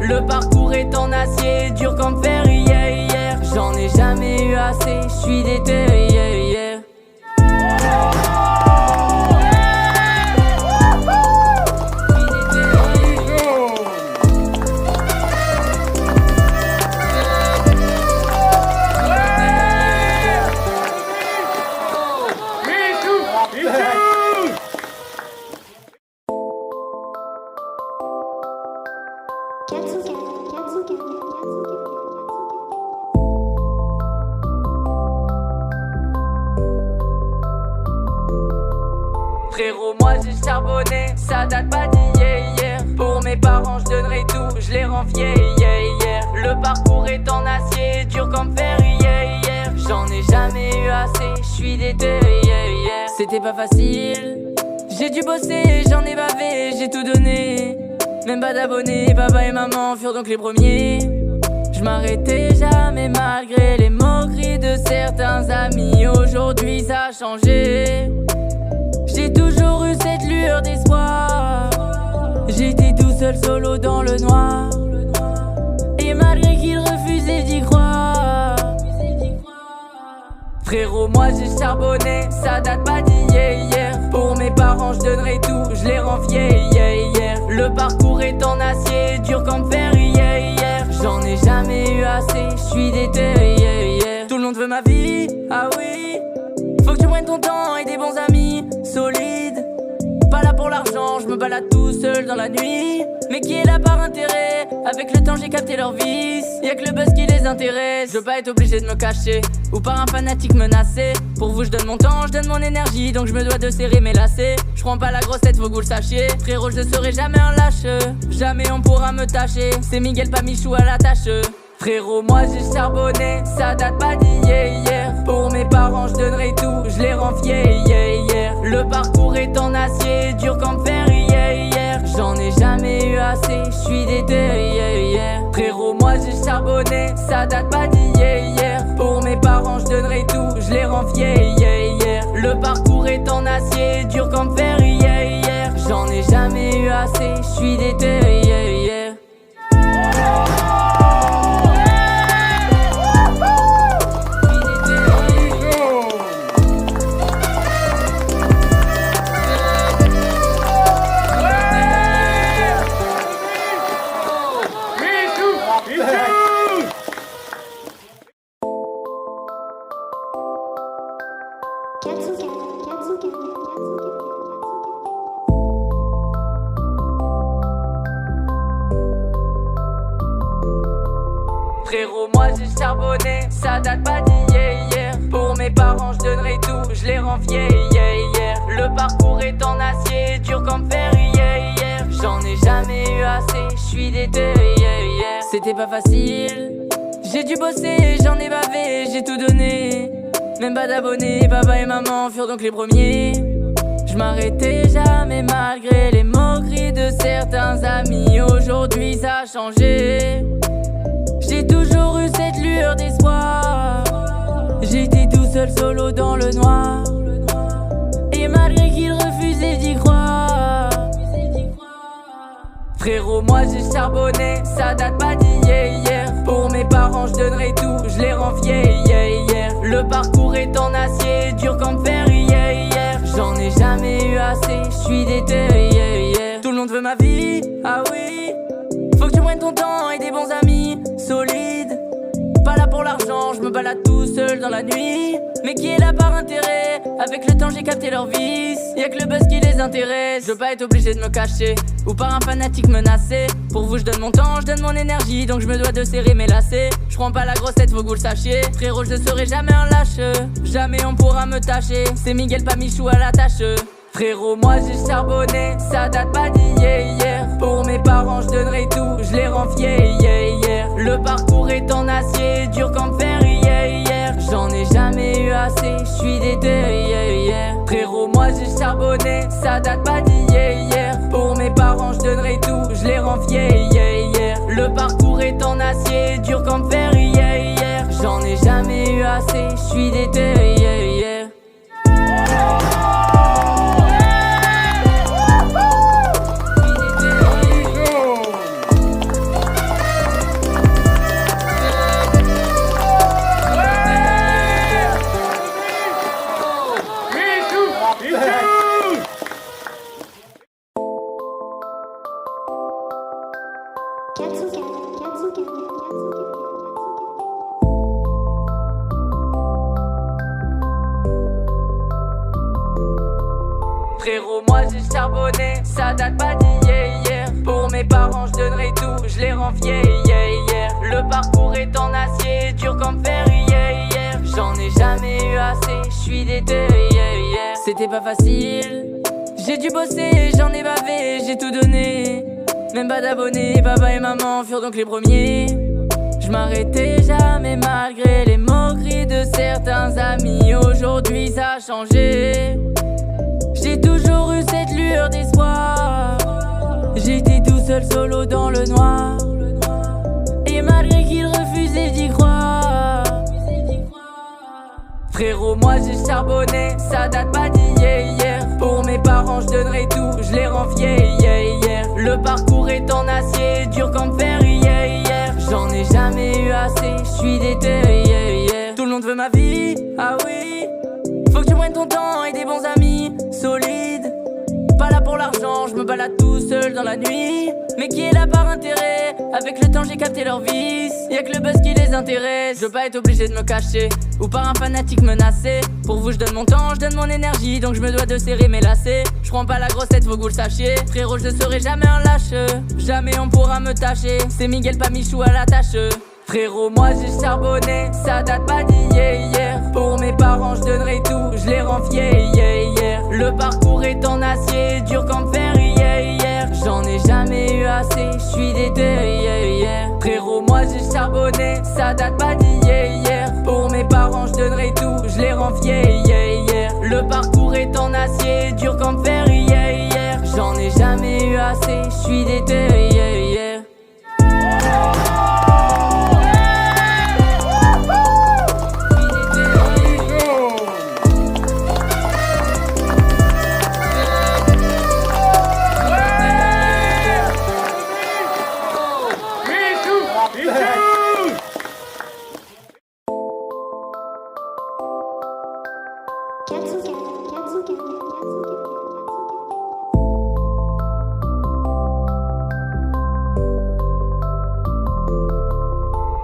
Le parcours est en acier, dur comme fer. J'en ai jamais eu assez, je suis déter. Frérot, moi j'ai charbonné, ça date pas d'hier. Pour mes parents je donnerai tout, je les rends fiers. Le parcours est en acier, dur comme fer. J'en ai jamais eu assez, je suis déter. C'était pas facile, j'ai dû bosser, j'en ai bavé, j'ai tout donné. Même pas d'abonnés, papa et maman furent donc les premiers. Je m'arrêtais jamais malgré les moqueries de certains amis. Aujourd'hui ça a changé. J'ai toujours eu cette lueur d'espoir. J'étais tout seul solo dans le noir. Et malgré qu'ils refusaient d'y croire. Frérot, moi j'ai charbonné, ça date pas d'hier. Pour mes parents je donnerai tout, je les rends fiers. Le parcours est en acier, dur comme fer. J'en ai jamais eu assez, je suis déter. Tout le monde veut ma vie, ah oui. Faut que tu prennes ton temps et des bons amis solides. Pas là pour l'argent, je me balade tout seul seul dans la nuit, mais qui est là par intérêt. Avec le temps j'ai capté leur vice, y'a que le buzz qui les intéresse. Je veux pas être obligé de me cacher, ou par un fanatique menacé. Pour vous je donne mon temps, je donne mon énergie, donc je me dois de serrer mes lacets. Je prends pas la grosse tête, faut que vous le sachiez. Frérot, je serai jamais un lâche, jamais on pourra me tâcher. C'est Miguel, pas Michou à la tâche. Frérot, moi j'ai charbonné, ça date pas d'hier. Pour mes parents je donnerai tout, je les rends fiers, yeah. Le parcours est en acier, dur comme fer, yeah. J'en ai jamais eu assez, je suis déter, yeah. Frérot, moi j'ai charbonné, ça date pas d'hier. Pour mes parents je donnerai tout, je les rends fiers, yeah. Le parcours est en acier, dur comme fer, yeah. J'en ai jamais eu assez, je suis déter, yeah. Frérot, moi j'ai charbonné, ça date pas d'hier. Pour mes parents je donnerai tout, je les rends fiers, yeah. Le parcours est en acier, dur comme fer, yeah. J'en ai jamais eu assez, je suis déter, yeah. C'était pas facile, j'ai dû bosser, j'en ai bavé, j'ai tout donné. Même pas d'abonnés, papa et maman furent donc les premiers. Je m'arrêtais jamais malgré les moqueries de certains amis. Aujourd'hui ça a changé, j'ai toujours eu cette lueur d'espoir. J'étais tout seul solo dans le noir, et malgré qu'ils refusaient d'y croire. Frérot, moi j'ai charbonné, ça date pas d'hier. Pour mes parents je donnerai tout, je les rends fiers, yeah. Le parcours est en acier, dur comme fer, yeah. J'en ai jamais eu assez, je suis déter, yeah. Tout le monde veut ma vie, ah oui. Faut que tu prennes ton temps et des bons amis solides. Pas là pour l'argent, je me balade tout seul dans la nuit, mais qui est là par intérêt. Avec le temps j'ai capté leur vice, y'a que le buzz qui les intéresse. Je veux pas être obligé de me cacher, ou par un fanatique menacé. Pour vous je donne mon temps, je donne mon énergie, donc je me dois de serrer mes lacets. Je prends pas la grosse tête, faut que vous le sachiez. Frérot, je serai jamais un lâche, jamais on pourra me tâcher. C'est Miguel, pas Michou à la tâche. Frérot, moi j'ai charbonné, ça date pas d'hier. Pour mes parents je donnerai tout, je les rends fiers, yeah. Le parcours est en acier, dur comme fer, yeah. J'en ai jamais eu assez, je suis déter, yeah. Frérot, moi j'ai charbonné, ça date pas d'hier. Pour mes parents je donnerai tout, je les rends fiers, yeah. Le parcours est en acier, dur comme fer, yeah. J'en ai jamais eu assez, je suis déter, yeah. Frérot, moi j'ai charbonné, ça date pas d'hier. Pour mes parents je donnerai tout, je les rends fiers, yeah. Le parcours est en acier, dur comme fer, yeah. J'en ai jamais eu assez, je suis déter, yeah. C'était pas facile, j'ai dû bosser, j'en ai bavé, j'ai tout donné. Même pas d'abonnés, papa et maman furent donc les premiers. Je m'arrêtais jamais malgré les moqueries de certains amis. Aujourd'hui ça a changé, j'ai toujours eu cette lueur d'espoir. J'étais tout seul solo dans le noir, et malgré qu'ils refusaient d'y croire. Frérot, moi j'ai charbonné, ça date pas d'hier. Pour mes parents je donnerai tout, je les rends fiers, yeah. Le parcours est en acier, dur comme fer, yeah. J'en ai jamais eu assez, je suis déter, yeah. Tout le monde veut ma vie, ah oui. Faut que tu prennes ton temps et des bons amis solides. Pas là pour l'argent, je me balade tout seul dans la nuit, mais qui est là par intérêt. Avec le temps j'ai capté leur vice, y'a que le buzz qui les intéresse. Je veux pas être obligé de me cacher, ou par un fanatique menacé. Pour vous je donne mon temps, je donne mon énergie, donc je me dois de serrer mes lacets. Je prends pas la grosse tête, faut que vous le sachiez. Frérot, je ne serai jamais un lâche, jamais on pourra me tâcher. C'est Miguel, pas Michou à la tâche. Frérot, moi j'ai charbonné, ça date pas d'hier. Pour mes parents je donnerai tout, je les rends fiers, yeah. Le parcours est en acier, dur comme fer, yeah. J'en ai jamais eu assez, je suis déter, yeah. Frérot, moi j'ai charbonné, ça date pas d'hier. Pour mes parents je donnerai tout, je les rends fiers, yeah. Le parcours est en acier, dur comme fer, yeah. J'en ai jamais eu assez, je suis déter, yeah.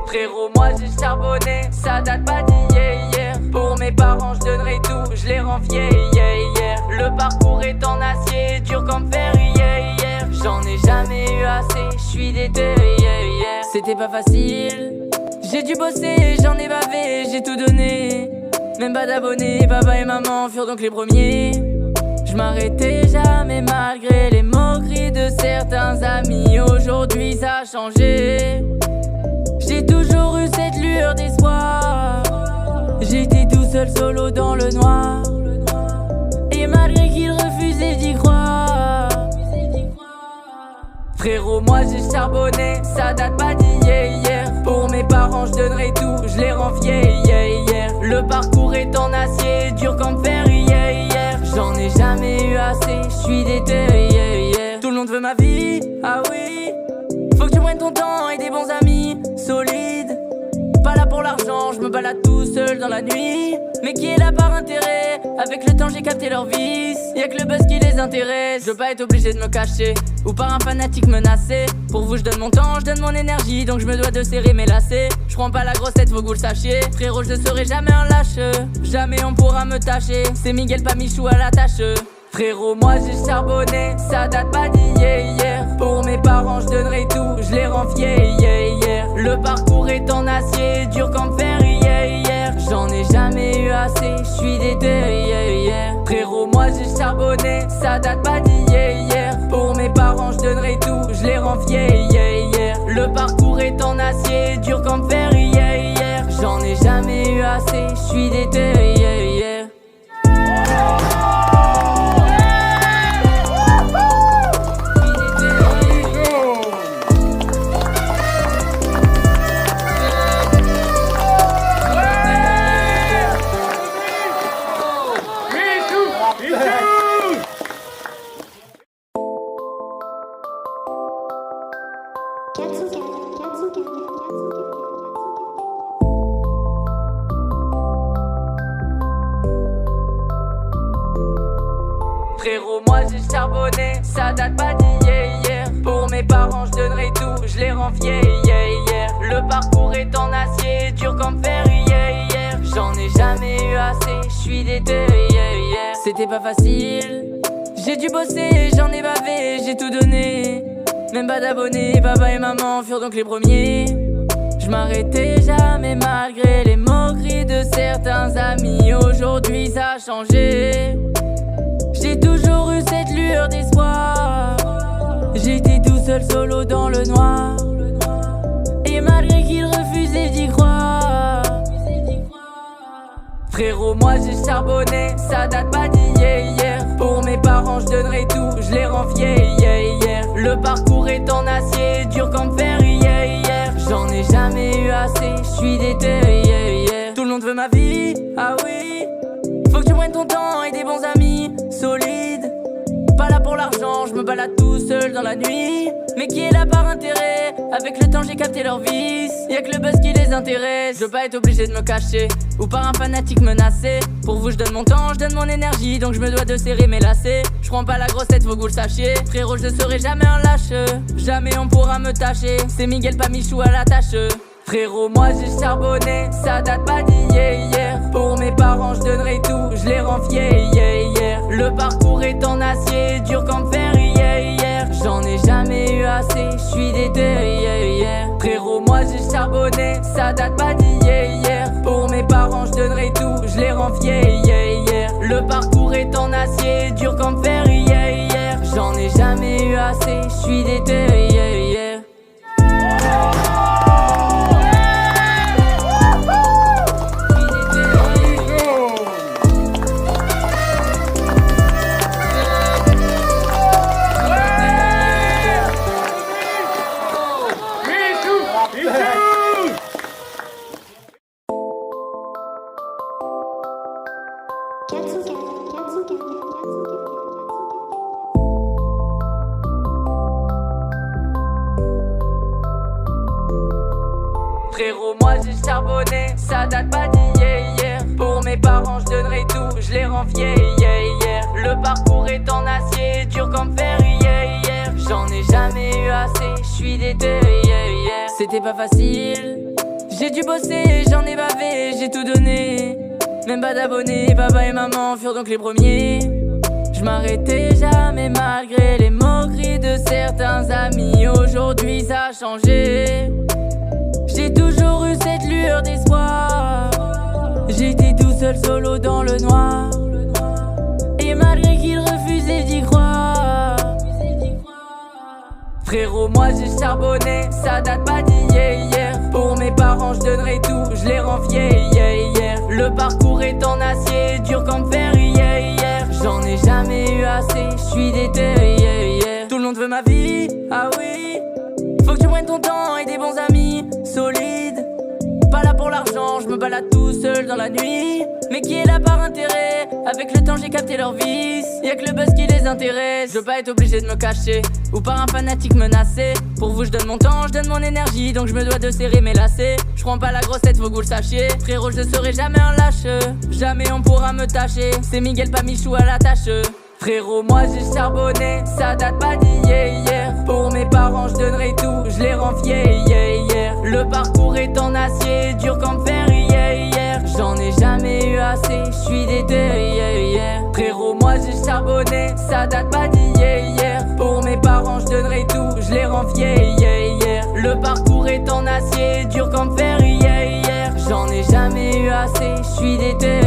Frérot, moi j'ai charbonné, ça date pas d'hier. Pour mes parents je donnerai tout, je les rends fiers, yeah. Le parcours est en acier, dur comme fer, yeah. J'en ai jamais eu assez, je suis déter, yeah. C'était pas facile, j'ai dû bosser, j'en ai bavé, j'ai tout donné. Même pas d'abonnés, papa et maman furent donc les premiers. Je m'arrêtais jamais malgré les moqueries de certains amis. Aujourd'hui ça a changé, j'ai toujours eu cette lueur d'espoir. J'étais tout seul solo dans le noir, et malgré qu'ils refusaient d'y croire. Frérot, moi j'ai charbonné, ça date pas d'hier. Pour mes parents je donnerai tout, je les rends fiers, yeah. Le parcours est en acier, dur comme fer, yeah. J'en ai jamais eu assez, je suis déter, yeah. Tout le monde veut ma vie, ah oui. Faut que tu prennes ton temps et des bons amis solides. Pas là pour l'argent, je me balade tout seul dans la nuit, mais qui est là par intérêt. Avec le temps j'ai capté leur vice, y'a que le buzz qui les intéresse. Je veux pas être obligé de me cacher, ou par un fanatique menacé. Pour vous je donne mon temps, je donne mon énergie, donc je me dois de serrer mes lacets. Je prends pas la grosse tête, faut que vous le sachiez. Frérot, je ne serai jamais un lâche, jamais on pourra me tâcher. C'est Miguel, pas Michou à la tâche. Frérot, moi j'ai charbonné, ça date pas d'hier. Pour mes parents je donnerai tout, je les rends fiers, yeah. Le parcours est en acier, dur comme fer, yeah. J'en ai jamais eu assez, je suis déter, yeah. Frérot, moi j'ai charbonné, ça date pas d'hier. Pour mes parents je donnerai tout, je les rends fiers, yeah. Le parcours est en acier, dur comme fer, yeah. J'en ai jamais eu assez, je suis déter, yeah. Frérot, moi j'ai charbonné, ça date pas d'hier. Pour mes parents je donnerai tout, je les rends fiers, yeah. Le parcours est en acier, dur comme fer, yeah. J'en ai jamais eu assez, je suis déter, yeah. C'était pas facile, j'ai dû bosser, j'en ai bavé, j'ai tout donné. Même pas d'abonnés, papa et maman furent donc les premiers. Je m'arrêtais jamais malgré les moqueries de certains amis. Aujourd'hui ça a changé, j'ai toujours eu cette lueur d'espoir. J'étais tout seul solo dans le noir, et malgré qu'ils refusaient d'y croire. Frérot, moi j'ai charbonné, ça date pas d'hier. Pour mes parents je donnerai tout, je les rends fiers, yeah. Le parcours est en acier, dur comme fer, yeah. J'en ai jamais eu assez, je suis déter, yeah. Tout le monde veut ma vie, ah oui. Faut que tu prennes ton temps et des bons amis solides. Pas là pour l'argent, je me balade balade tout seul dans la nuit. Mais qui est là par intérêt? Avec le temps j'ai capté leur vice. Y'a que le buzz qui les intéresse. Je veux pas être obligé de me cacher ou par un fanatique menacé. Pour vous je donne mon temps, je donne mon énergie. Donc je me dois de serrer mes lacets. Je prends pas la grosse tête, faut que vous le sachiez. Frérot, je ne serai jamais un lâche. Jamais on pourra me tâcher. C'est Miguel, pas Michou à la tâche. Frérot, moi j'ai charbonné, ça date pas d'hier. Pour mes parents je donnerai tout, je les rends fiers. Le parcours est en acier, dur comme fer. J'en ai jamais eu assez, je suis déter. Frérot, moi j'ai charbonné, ça date pas d'hier. Pour mes parents je donnerai tout, je les rends fiers. Le parcours est en acier, dur comme fer. J'en ai jamais eu assez, je suis déter. Frérot, moi j'ai charbonné, ça date pas d'hier. Pour mes parents je donnerai tout, je les rends fiers. Le parcours est en acier, dur comme fer. J'en ai jamais eu assez, je suis déter. C'était pas facile, j'ai dû bosser, j'en ai bavé, j'ai tout donné. Même pas d'abonnés, papa et maman furent donc les premiers. Je m'arrêtais jamais malgré les moqueries de certains amis. Aujourd'hui ça a changé. J'ai toujours eu cette lueur d'espoir. J'étais tout seul solo dans le noir. Et malgré qu'ils refusaient d'y croire. Frérot, moi j'ai charbonné, ça date pas d'hier. Pour mes parents je donnerai tout, je les rends fiers. Le parcours est en acier, dur comme fer. J'en ai jamais eu assez, je suis déter. Tout le monde veut ma vie, ah oui. Faut que tu prennes ton temps et des bons amis solides. Pas là pour l'argent, je me balade tout seul dans la nuit. Mais qui est là par intérêt? Avec le temps j'ai capté leur vice. Y'a que le buzz qui les intéresse. Je veux pas être obligé de me cacher ou par un fanatique menacé. Pour vous je donne mon temps, je donne mon énergie. Donc je me dois de serrer mes lacets. Je prends pas la grosse tête, faut que vous le sachiez. Frérot, je ne serai jamais un lâche. Jamais on pourra me tâcher. C'est Miguel, pas Michou à la tâche. Frérot, moi j'ai charbonné, ça date pas d'hier. Pour mes parents je donnerai tout, je les rends fiers. Le parcours est en acier, dur comme fer. J'en ai jamais eu assez, je suis déter. Frérot, moi j'ai charbonné, ça date pas d'hier. Pour mes parents je donnerai tout, je les rends fiers. Le parcours est en acier, dur comme fer. J'en ai jamais eu assez, je suis déter.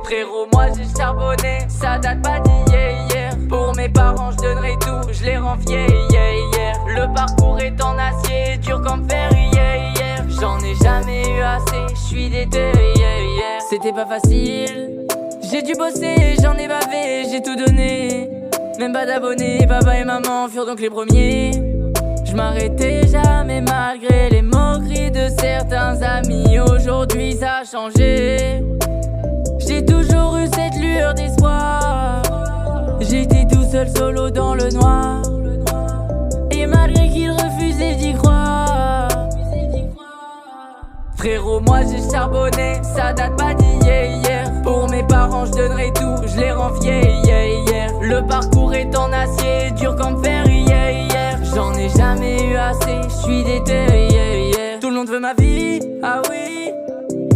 Frérot, moi j'ai charbonné, ça date pas d'hier. Pour mes parents je donnerai tout, je les rends fiers. Le parcours est en acier, dur comme fer. J'en ai jamais eu assez, je suis déter. C'était pas facile, j'ai dû bosser, j'en ai bavé, j'ai tout donné. Même pas d'abonnés, papa et maman furent donc les premiers. Je m'arrêtais jamais malgré les moqueries de certains amis. Aujourd'hui ça a changé. J'ai toujours eu cette lueur d'espoir. J'étais tout seul solo dans le noir. Et malgré qu'ils refusaient d'y croire. Frérot, moi j'ai charbonné, ça date pas d'hier. Pour mes parents je donnerai tout, je les rends fiers. Le parcours est en acier, dur comme fer. J'en ai jamais eu assez, je suis déter. Tout le monde veut ma vie, ah oui.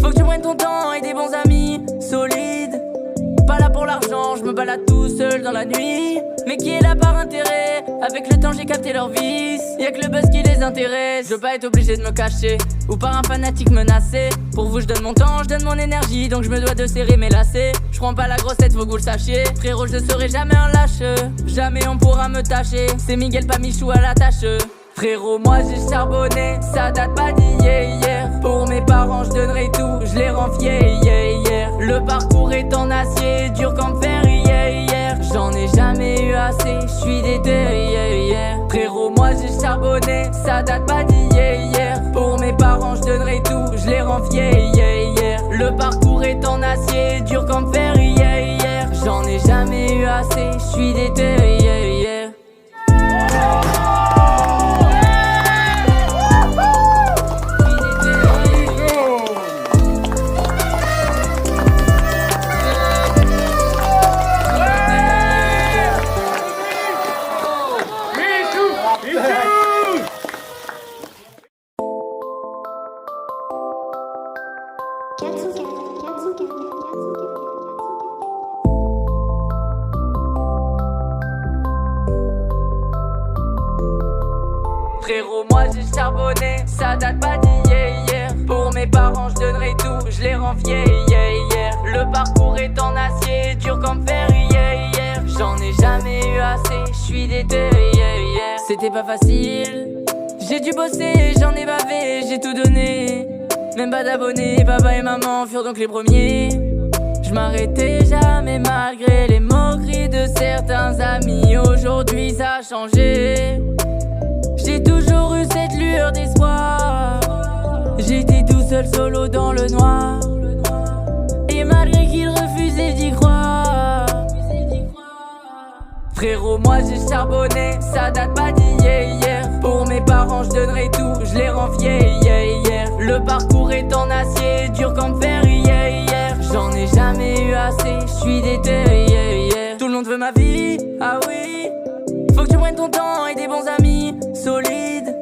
Faut que tu prennes ton temps et des bons amis solides. Pas là pour l'argent, je me balade tout seul seul dans la nuit. Mais qui est là par intérêt? Avec le temps j'ai capté leur vice. Y'a que le buzz qui les intéresse. Je veux pas être obligé de me cacher ou par un fanatique menacé. Pour vous je donne mon temps, je donne mon énergie. Donc je me dois de serrer mes lacets. Je prends pas la grossette, faut que vous le sachiez. Frérot, je serai jamais un lâche. Jamais on pourra me tâcher. C'est Miguel, pas Michou à la tâche. Frérot, moi j'ai charbonné, ça date pas d'hier. Pour mes parents je donnerai tout, je les rends fiers, yeah. Le parcours est en acier, dur comme fer, yeah. J'en ai jamais eu assez, je suis déter, yeah. Frérot, moi j'ai charbonné, ça date pas d'hier. Pour mes parents je donnerai tout, je les rends fiers, yeah. Le parcours est en acier, dur comme fer, yeah. J'en ai jamais eu assez, je suis déter, yeah. Frérot, moi j'ai charbonné, ça date pas d'hier. Pour mes parents je donnerai tout, je les rends fiers, yeah. Le parcours est en acier, dur comme fer, yeah. J'en ai jamais eu assez, je suis déter, yeah. C'était pas facile, j'ai dû bosser, j'en ai bavé, j'ai tout donné. Même pas d'abonnés, papa et maman furent donc les premiers. Je m'arrêtais jamais malgré les moqueries de certains amis. Aujourd'hui ça a changé. J'ai toujours eu cette lueur d'espoir. J'étais tout seul solo dans le noir. Et malgré qu'ils refusaient d'y croire. Frérot, moi j'ai charbonné, ça date pas d'hier. Pour mes parents je donnerai tout, je les rends fiers, yeah. Le parcours est en acier, dur comme fer, yeah. J'en ai jamais eu assez, je suis déter, yeah. Tout le monde veut ma vie, ah oui. Faut que tu prennes ton temps et des bons amis solides.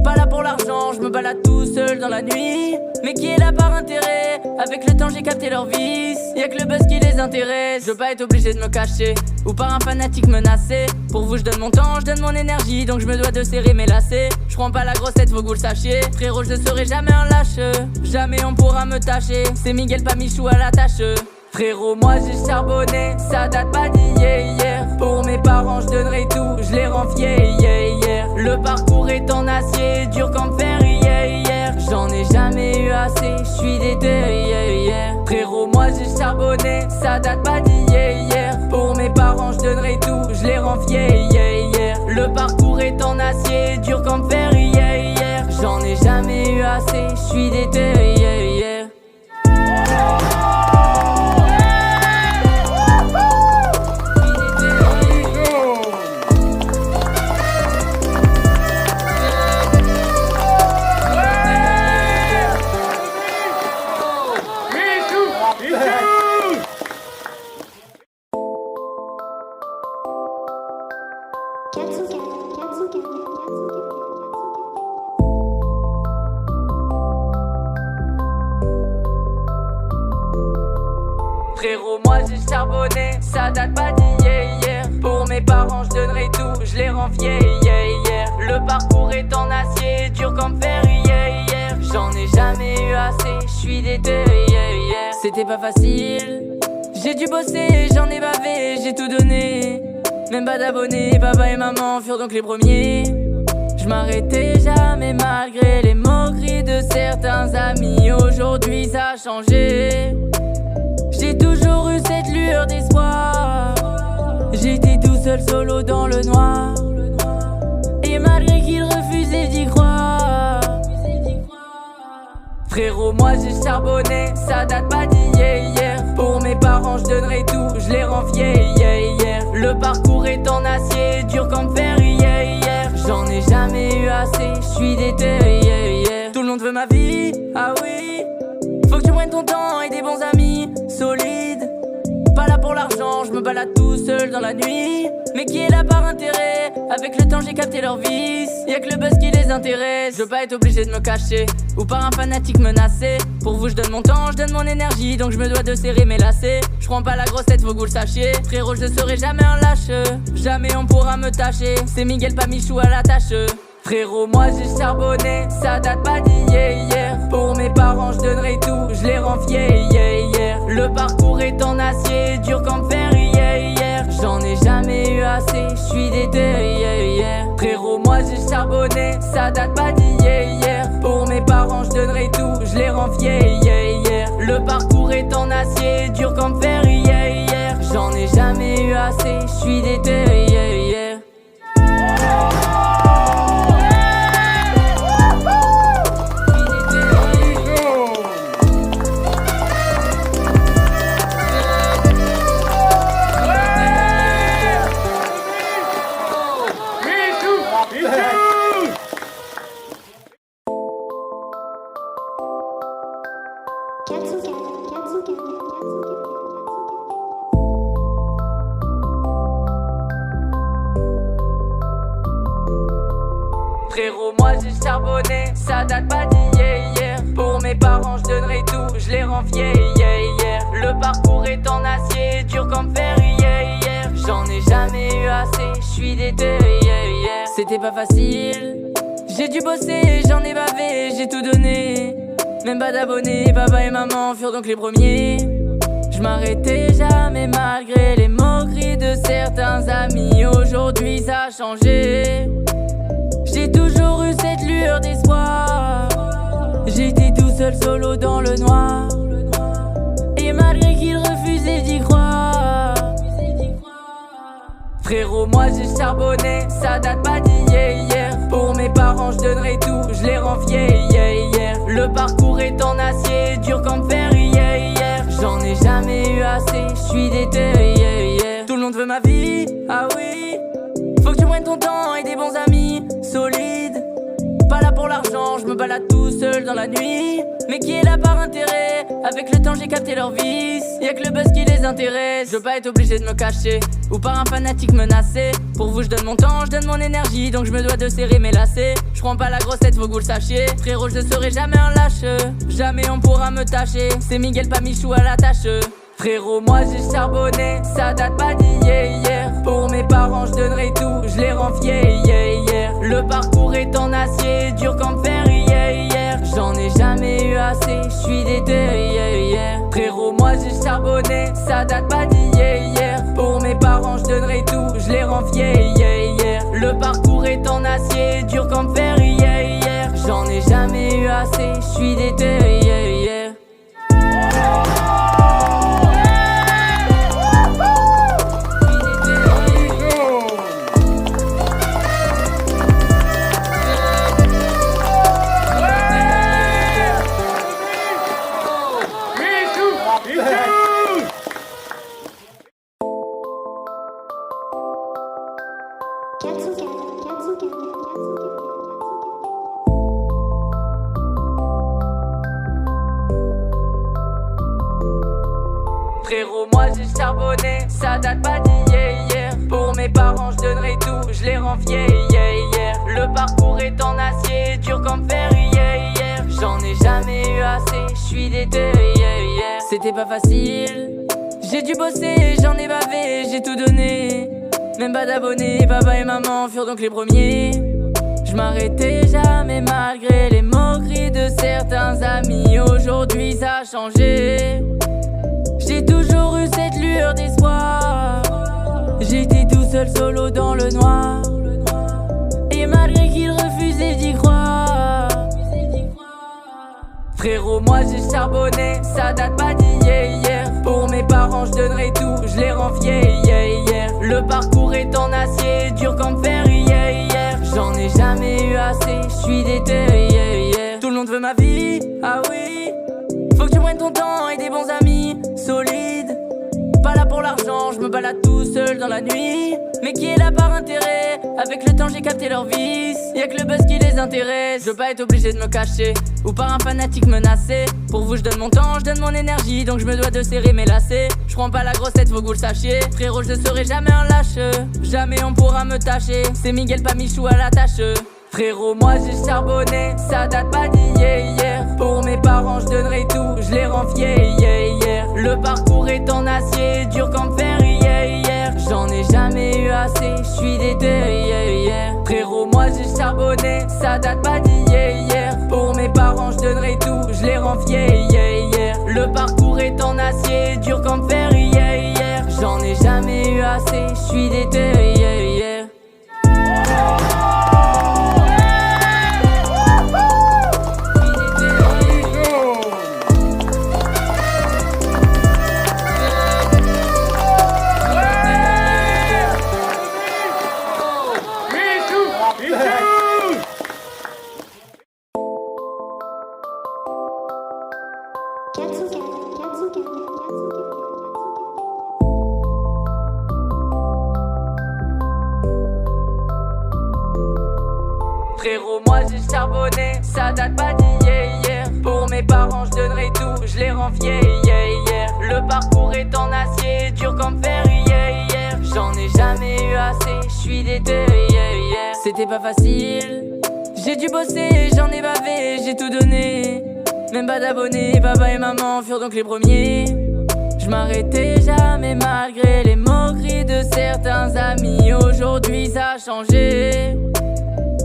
Pas là pour l'argent, je me balade tout seul dans la nuit. Mais qui est là par intérêt? Avec le temps j'ai capté leur vice. Y'a que le buzz qui les intéresse. Je veux pas être obligé de me cacher ou par un fanatique menacé. Pour vous je donne mon temps, je donne mon énergie. Donc je me dois de serrer mes lacets. Je prends pas la grossette, faut que vous le sachiez. Frérot, je serai jamais un lâche. Jamais on pourra me tâcher. C'est Miguel, pas Michou à la tâche. Frérot, moi j'ai charbonné, ça date pas d'hier. Pour mes parents je donnerai tout, je les rends fiers, yeah. Le parcours est en acier, dur comme fer, yeah. J'en ai jamais eu assez, je suis déter, yeah. Frérot, moi j'ai charbonné, ça date pas d'hier. Pour mes parents je donnerai tout, je les rends fiers, yeah. Le parcours est en acier, dur comme fer, yeah. J'en ai jamais eu assez, je suis déter, yeah. Frérot, moi j'ai charbonné, ça date pas d'hier. Pour mes parents je donnerai tout, je les rends fiers, yeah. Le parcours est en acier, dur comme fer, yeah. J'en ai jamais eu assez, je suis déter, yeah. C'était pas facile, j'ai dû bosser, j'en ai bavé, j'ai tout donné. Même pas d'abonnés, papa et maman furent donc les premiers. Je m'arrêtais jamais malgré les moqueries de certains amis. Aujourd'hui ça a changé. J'ai toujours eu cette lueur d'espoir. J'étais tout seul solo dans le noir. Et malgré qu'ils refusaient d'y croire. Frérot, moi j'ai charbonné, ça date pas d'hier. Pour mes parents je donnerai tout, je les rends fiers, yeah. Le parcours est en acier, dur comme fer, yeah. J'en ai jamais eu assez, je suis déter, yeah. Tout le monde veut ma vie, ah oui. Faut que tu prennes ton temps et des bons amis solides. Pas là pour l'argent, je me balade tout seul dans la nuit. Mais qui est là par intérêt? Avec le temps j'ai capté leur vice. Y'a que le buzz qui les intéresse. Je veux pas être obligé de me cacher ou par un fanatique menacé. Pour vous je donne mon temps, je donne mon énergie, donc je me dois de serrer mes lacets. Je prends pas la grosse tête, faut que vous le sachiez. Frérot, je ne serai jamais un lâche, jamais on pourra me tâcher. C'est Miguel pas Michou à la tâche. Frérot, moi j'ai charbonné, ça date pas d'hier. Pour mes parents je donnerai tout, je les rends fiers. Le parcours est en acier, dur comme fer. J'en ai jamais eu assez, je suis déter. Frérot, moi j'ai charbonné, ça date pas d'hier. Pour mes parents je donnerai tout, je les rends fiers. Le parcours est en acier, dur comme fer. J'en ai jamais eu assez, je suis déter. Frérot, moi j'ai charbonné, ça date pas d'hier. Pour mes parents je donnerai tout, je les rends fiers. Le parcours est en acier, dur comme fer. J'en ai jamais eu assez, je suis déter. C'était pas facile, j'ai dû bosser, j'en ai bavé, j'ai tout donné. Même pas d'abonnés, papa et maman furent donc les premiers. Je m'arrêtais jamais malgré les moqueries de certains amis. Aujourd'hui ça a changé, j'ai toujours eu cette lueur d'espoir. J'étais tout seul solo dans le noir, et malgré qu'ils refusaient d'y croire. Frérot, moi j'ai charbonné, ça date pas d'hier. Pour mes parents je donnerai tout, je les rends fiers. Le parcours est en acier, dur comme fer. J'en ai jamais eu assez, je suis déter. Tout le monde veut ma vie, ah oui. Faut que tu prennes ton temps et des bons amis solides. Pas là pour l'argent, je me balade tout seul dans la nuit. Mais qui est là par intérêt? Avec le temps j'ai capté leur vice. Y'a que le buzz qui les intéresse. Je veux pas être obligé de me cacher, ou par un fanatique menacé. Pour vous je donne mon temps, je donne mon énergie, donc je me dois de serrer mes lacets. Je prends pas la grosse tête, faut que vous le sachiez. Frérot, je ne serai jamais un lâche, jamais on pourra me tâcher. C'est Miguel pas Michou à la tâche. Frérot, moi j'ai charbonné, ça date pas d'hier. Pour mes parents je donnerai tout, je les rends fiers. Le parcours est en acier, dur comme fer. J'en ai jamais eu assez, je suis déter. Frérot, moi j'ai charbonné, ça date pas d'hier. Pour mes parents je donnerai tout, je les rends fiers. Le parcours est en acier, dur comme fer. J'en ai jamais eu assez, je suis déter. Frérot, moi j'ai charbonné, ça date pas d'hier. Pour mes parents je donnerai tout, je les rends fiers. Le parcours est en acier, dur comme fer. J'en ai jamais eu assez, je suis déter. C'était pas facile, j'ai dû bosser, j'en ai bavé, j'ai tout donné. Même pas d'abonnés, papa et maman furent donc les premiers. Je m'arrêtais jamais malgré les moqueries de certains amis. Aujourd'hui ça a changé, j'ai toujours eu cette lueur d'espoir. J'étais tout seul solo dans le noir, et malgré qu'ils refusaient d'y croire. Frérot, moi j'ai charbonné, ça date pas d'hier. Pour mes parents je donnerai tout, je les rends fiers. Le parcours est en acier, dur comme fer. J'en ai jamais eu assez, je suis déter. Tout le monde veut ma vie, ah oui. Faut que tu prennes ton temps et des bons amis solides. Pas là pour l'argent, je me balade tout seul dans la nuit. Mais qui est là par intérêt? Avec le temps j'ai capté leur vice. Y'a que le buzz qui les intéresse. Je veux pas être obligé de me cacher, ou par un fanatique menacé. Pour vous je donne mon temps, je donne mon énergie, donc je me dois de serrer mes lacets. Je prends pas la grosse tête, faut que vous le sachiez. Frérot, je ne serai jamais un lâche, jamais on pourra me tâcher. C'est Miguel pas Michou à la tâche. Frérot, moi j'ai charbonné, ça date pas d'hier. Pour mes parents je donnerai tout, je les rends fiers. Le parcours est en acier, dur comme fer hier. J'en ai jamais eu assez, je suis déter. Frérot, moi j'ai charbonné, ça date pas d'hier. Pour mes parents je donnerai tout, je les rends fiers. Le parcours est en acier, dur comme fer hier. J'en ai jamais eu assez, je suis déter. Frérot, moi j'ai charbonné, ça date pas d'hier. Pour mes parents je donnerai tout, je les rends fiers. Le parcours est en acier, dur comme fer hier. J'en ai jamais eu assez, je suis déter. C'était pas facile, j'ai dû bosser, j'en ai bavé, j'ai tout donné. Même pas d'abonnés, papa et maman furent donc les premiers. Je m'arrêtais jamais malgré les moqueries de certains amis. Aujourd'hui ça a changé,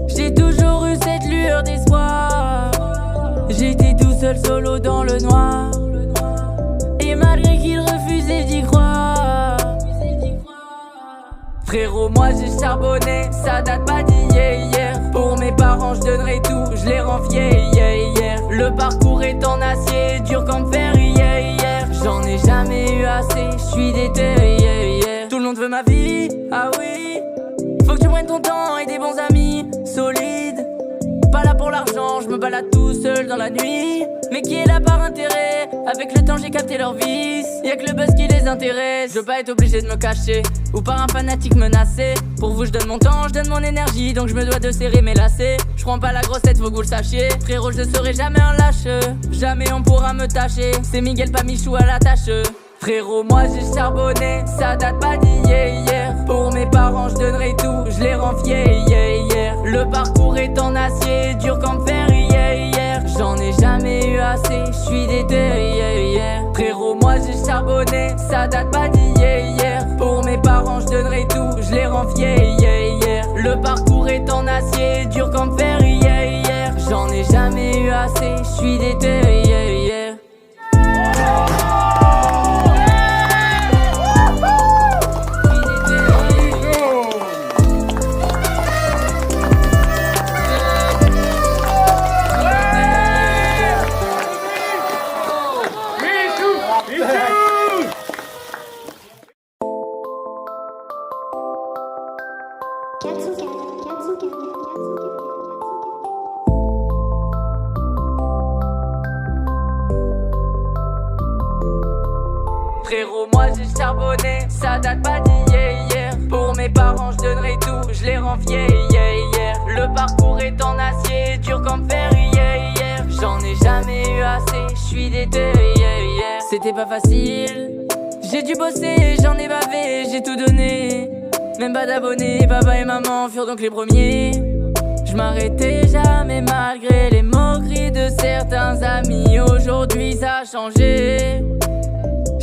j'ai toujours eu cette lueur d'espoir. J'étais tout seul solo dans le noir, et malgré qu'ils refusaient d'y croire. Frérot, moi j'ai charbonné, ça date pas d'hier. Pour mes parents je donnerai tout, je les rends fiers. Le parcours est en acier, dur comme fer hier. J'en ai jamais eu assez, je suis déter. Tout le monde veut ma vie, ah oui. Faut que tu prennes ton temps et des bons amis solides. Pas là pour l'argent, je me balade tout seul dans la nuit. Mais qui est là par intérêt? Avec le temps j'ai capté leur vice. Y'a que le buzz qui les intéresse. Je veux pas être obligé de me cacher ou par un fanatique menacé. Pour vous je donne mon temps, je donne mon énergie. Donc je me dois de serrer mes lacets. Je prends pas la grosse tête, faut que vous le sachiez. Frérot, je ne serai jamais un lâche. Jamais on pourra me tâcher. C'est Miguel pas Michou à la tâche. Frérot, moi j'ai charbonné, ça date pas d'hier. Pour mes parents je donnerai tout, je les rends fiers. Le parcours est en acier, dur comme fer hier. J'en ai jamais eu assez, je suis déter. Frérot, moi j'ai charbonné, ça date pas d'hier. Pour mes parents je donnerai tout, je les rends fiers. Le parcours est en acier, dur comme fer hier. J'en ai jamais eu assez, je suis déter. Frérot, moi j'ai charbonné, ça date pas d'hier. Pour mes parents je donnerai tout, je les rends fiers. Le parcours est en acier, dur comme fer hier. J'en ai jamais eu assez, je suis déter. C'était pas facile, j'ai dû bosser, j'en ai bavé, j'ai tout donné. Même pas d'abonnés, papa et maman furent donc les premiers. Je m'arrêtais jamais malgré les moqueries de certains amis. Aujourd'hui ça a changé,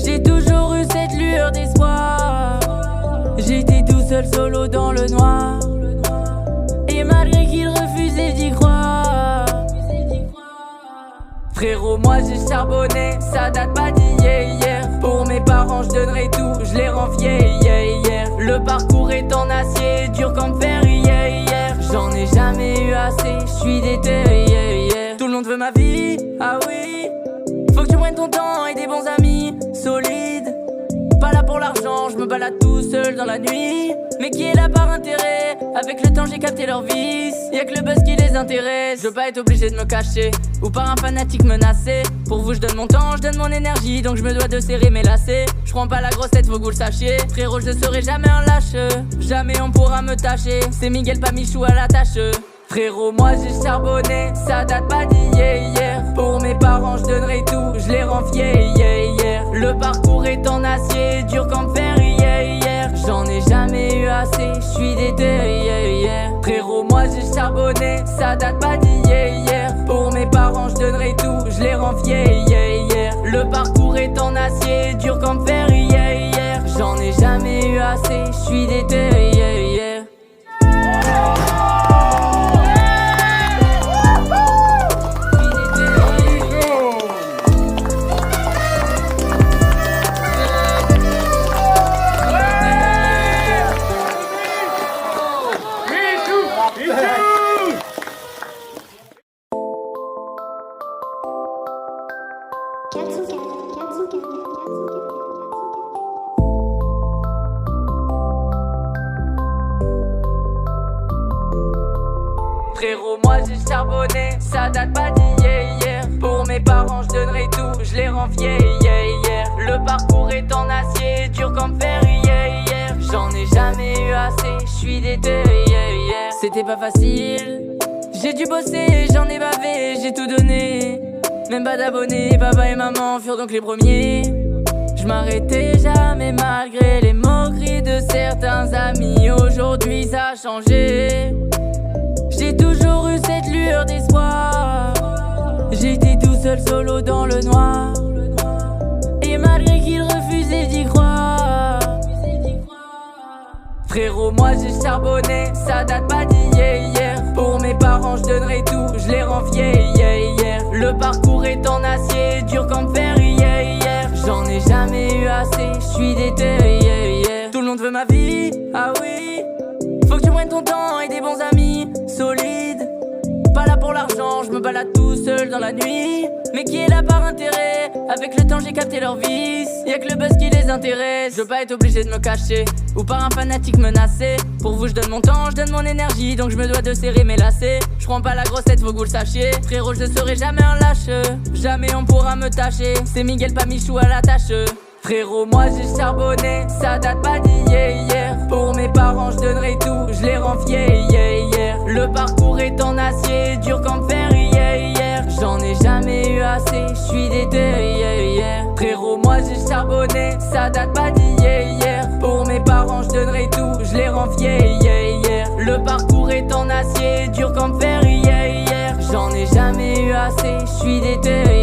j'ai toujours eu cette lueur d'espoir. J'étais tout seul solo dans le noir, et malgré qu'ils refusaient d'y croire. Frérot, moi j'ai charbonné, ça date pas d'hier. Pour mes parents je donnerai tout, je les rends fiers. Le parcours est en acier, dur comme fer hier. J'en ai jamais eu assez, je suis déter. Tout le monde veut ma vie, ah oui. Faut que tu prennes ton temps et des bons amis solides. Pas là pour l'argent, je me balade tout seul dans la nuit. Mais qui est là par intérêt? Avec le temps j'ai capté leur vice. Y'a que le buzz qui les intéresse. Je veux pas être obligé de me cacher ou par un fanatique menacé. Pour vous je donne mon temps, je donne mon énergie. Donc je me dois de serrer mes lacets. Je prends pas la grosse tête, faut que vous le sachiez. Frérot, je ne serai jamais un lâche. Jamais on pourra me tâcher. C'est Miguel pas Michou à la tâche. Frérot, moi j'ai charbonné, ça date pas d'hier. Pour mes parents je donnerai tout, je les rends fiers. Le parcours est en acier, dur comme fer hier. J'en ai jamais eu assez, je suis déter. Frérot, moi j'ai charbonné, ça date pas d'hier. Pour mes parents je donnerai tout, je les rends vieilles. Le parcours est en acier, dur comme fer. J'en ai jamais eu assez, je suis déter. Frérot, moi j'ai charbonné, ça date pas d'hier. Pour mes parents je donnerai tout, je les rends vieilles. Le parcours est en acier, dur comme fer. J'en ai jamais eu assez, je suis déter. C'était pas facile, j'ai dû bosser, j'en ai bavé, j'ai tout donné. Même pas d'abonnés, papa et maman furent donc les premiers. Je m'arrêtais jamais malgré les moqueries de certains amis. Aujourd'hui ça a changé, j'ai toujours eu cette lueur d'espoir. J'étais tout seul solo dans le noir, et malgré qu'ils refusaient d'y croire. Frérot, moi j'ai charbonné, ça date pas d'hier. Pour mes parents je donnerai tout, je les rends vieilles. Le parcours est en acier, dur comme fer. J'en ai jamais eu assez, je suis déter. Tout le monde veut ma vie, ah oui. Faut que tu prennes ton temps et des bons amis solides. Pas là pour l'argent, je me balade tout seul dans la nuit. Mais qui est là par intérêt? Avec le temps j'ai capté leur vice. Y'a que le buzz qui les intéresse. Je veux pas être obligé de me cacher ou par un fanatique menacé. Pour vous je donne mon temps, je donne mon énergie. Donc je me dois de serrer mes lacets. Je prends pas la grossette, faut que vous le sachiez. Frérot, je serai jamais un lâche. Jamais on pourra me tâcher. C'est Miguel pas Michou à la tâche. Frérot, moi j'ai charbonné, ça date pas d'hier. Pour mes parents je donnerai tout, je les rends vieilles. Le parcours est en acier, dur comme fer. J'en ai jamais eu assez, je suis déter. Frérot, moi j'ai charbonné, ça date pas d'hier. Pour mes parents je donnerai tout, je les rends vieilles. Le parcours est en acier, dur comme fer. J'en ai jamais eu assez, je suis déter.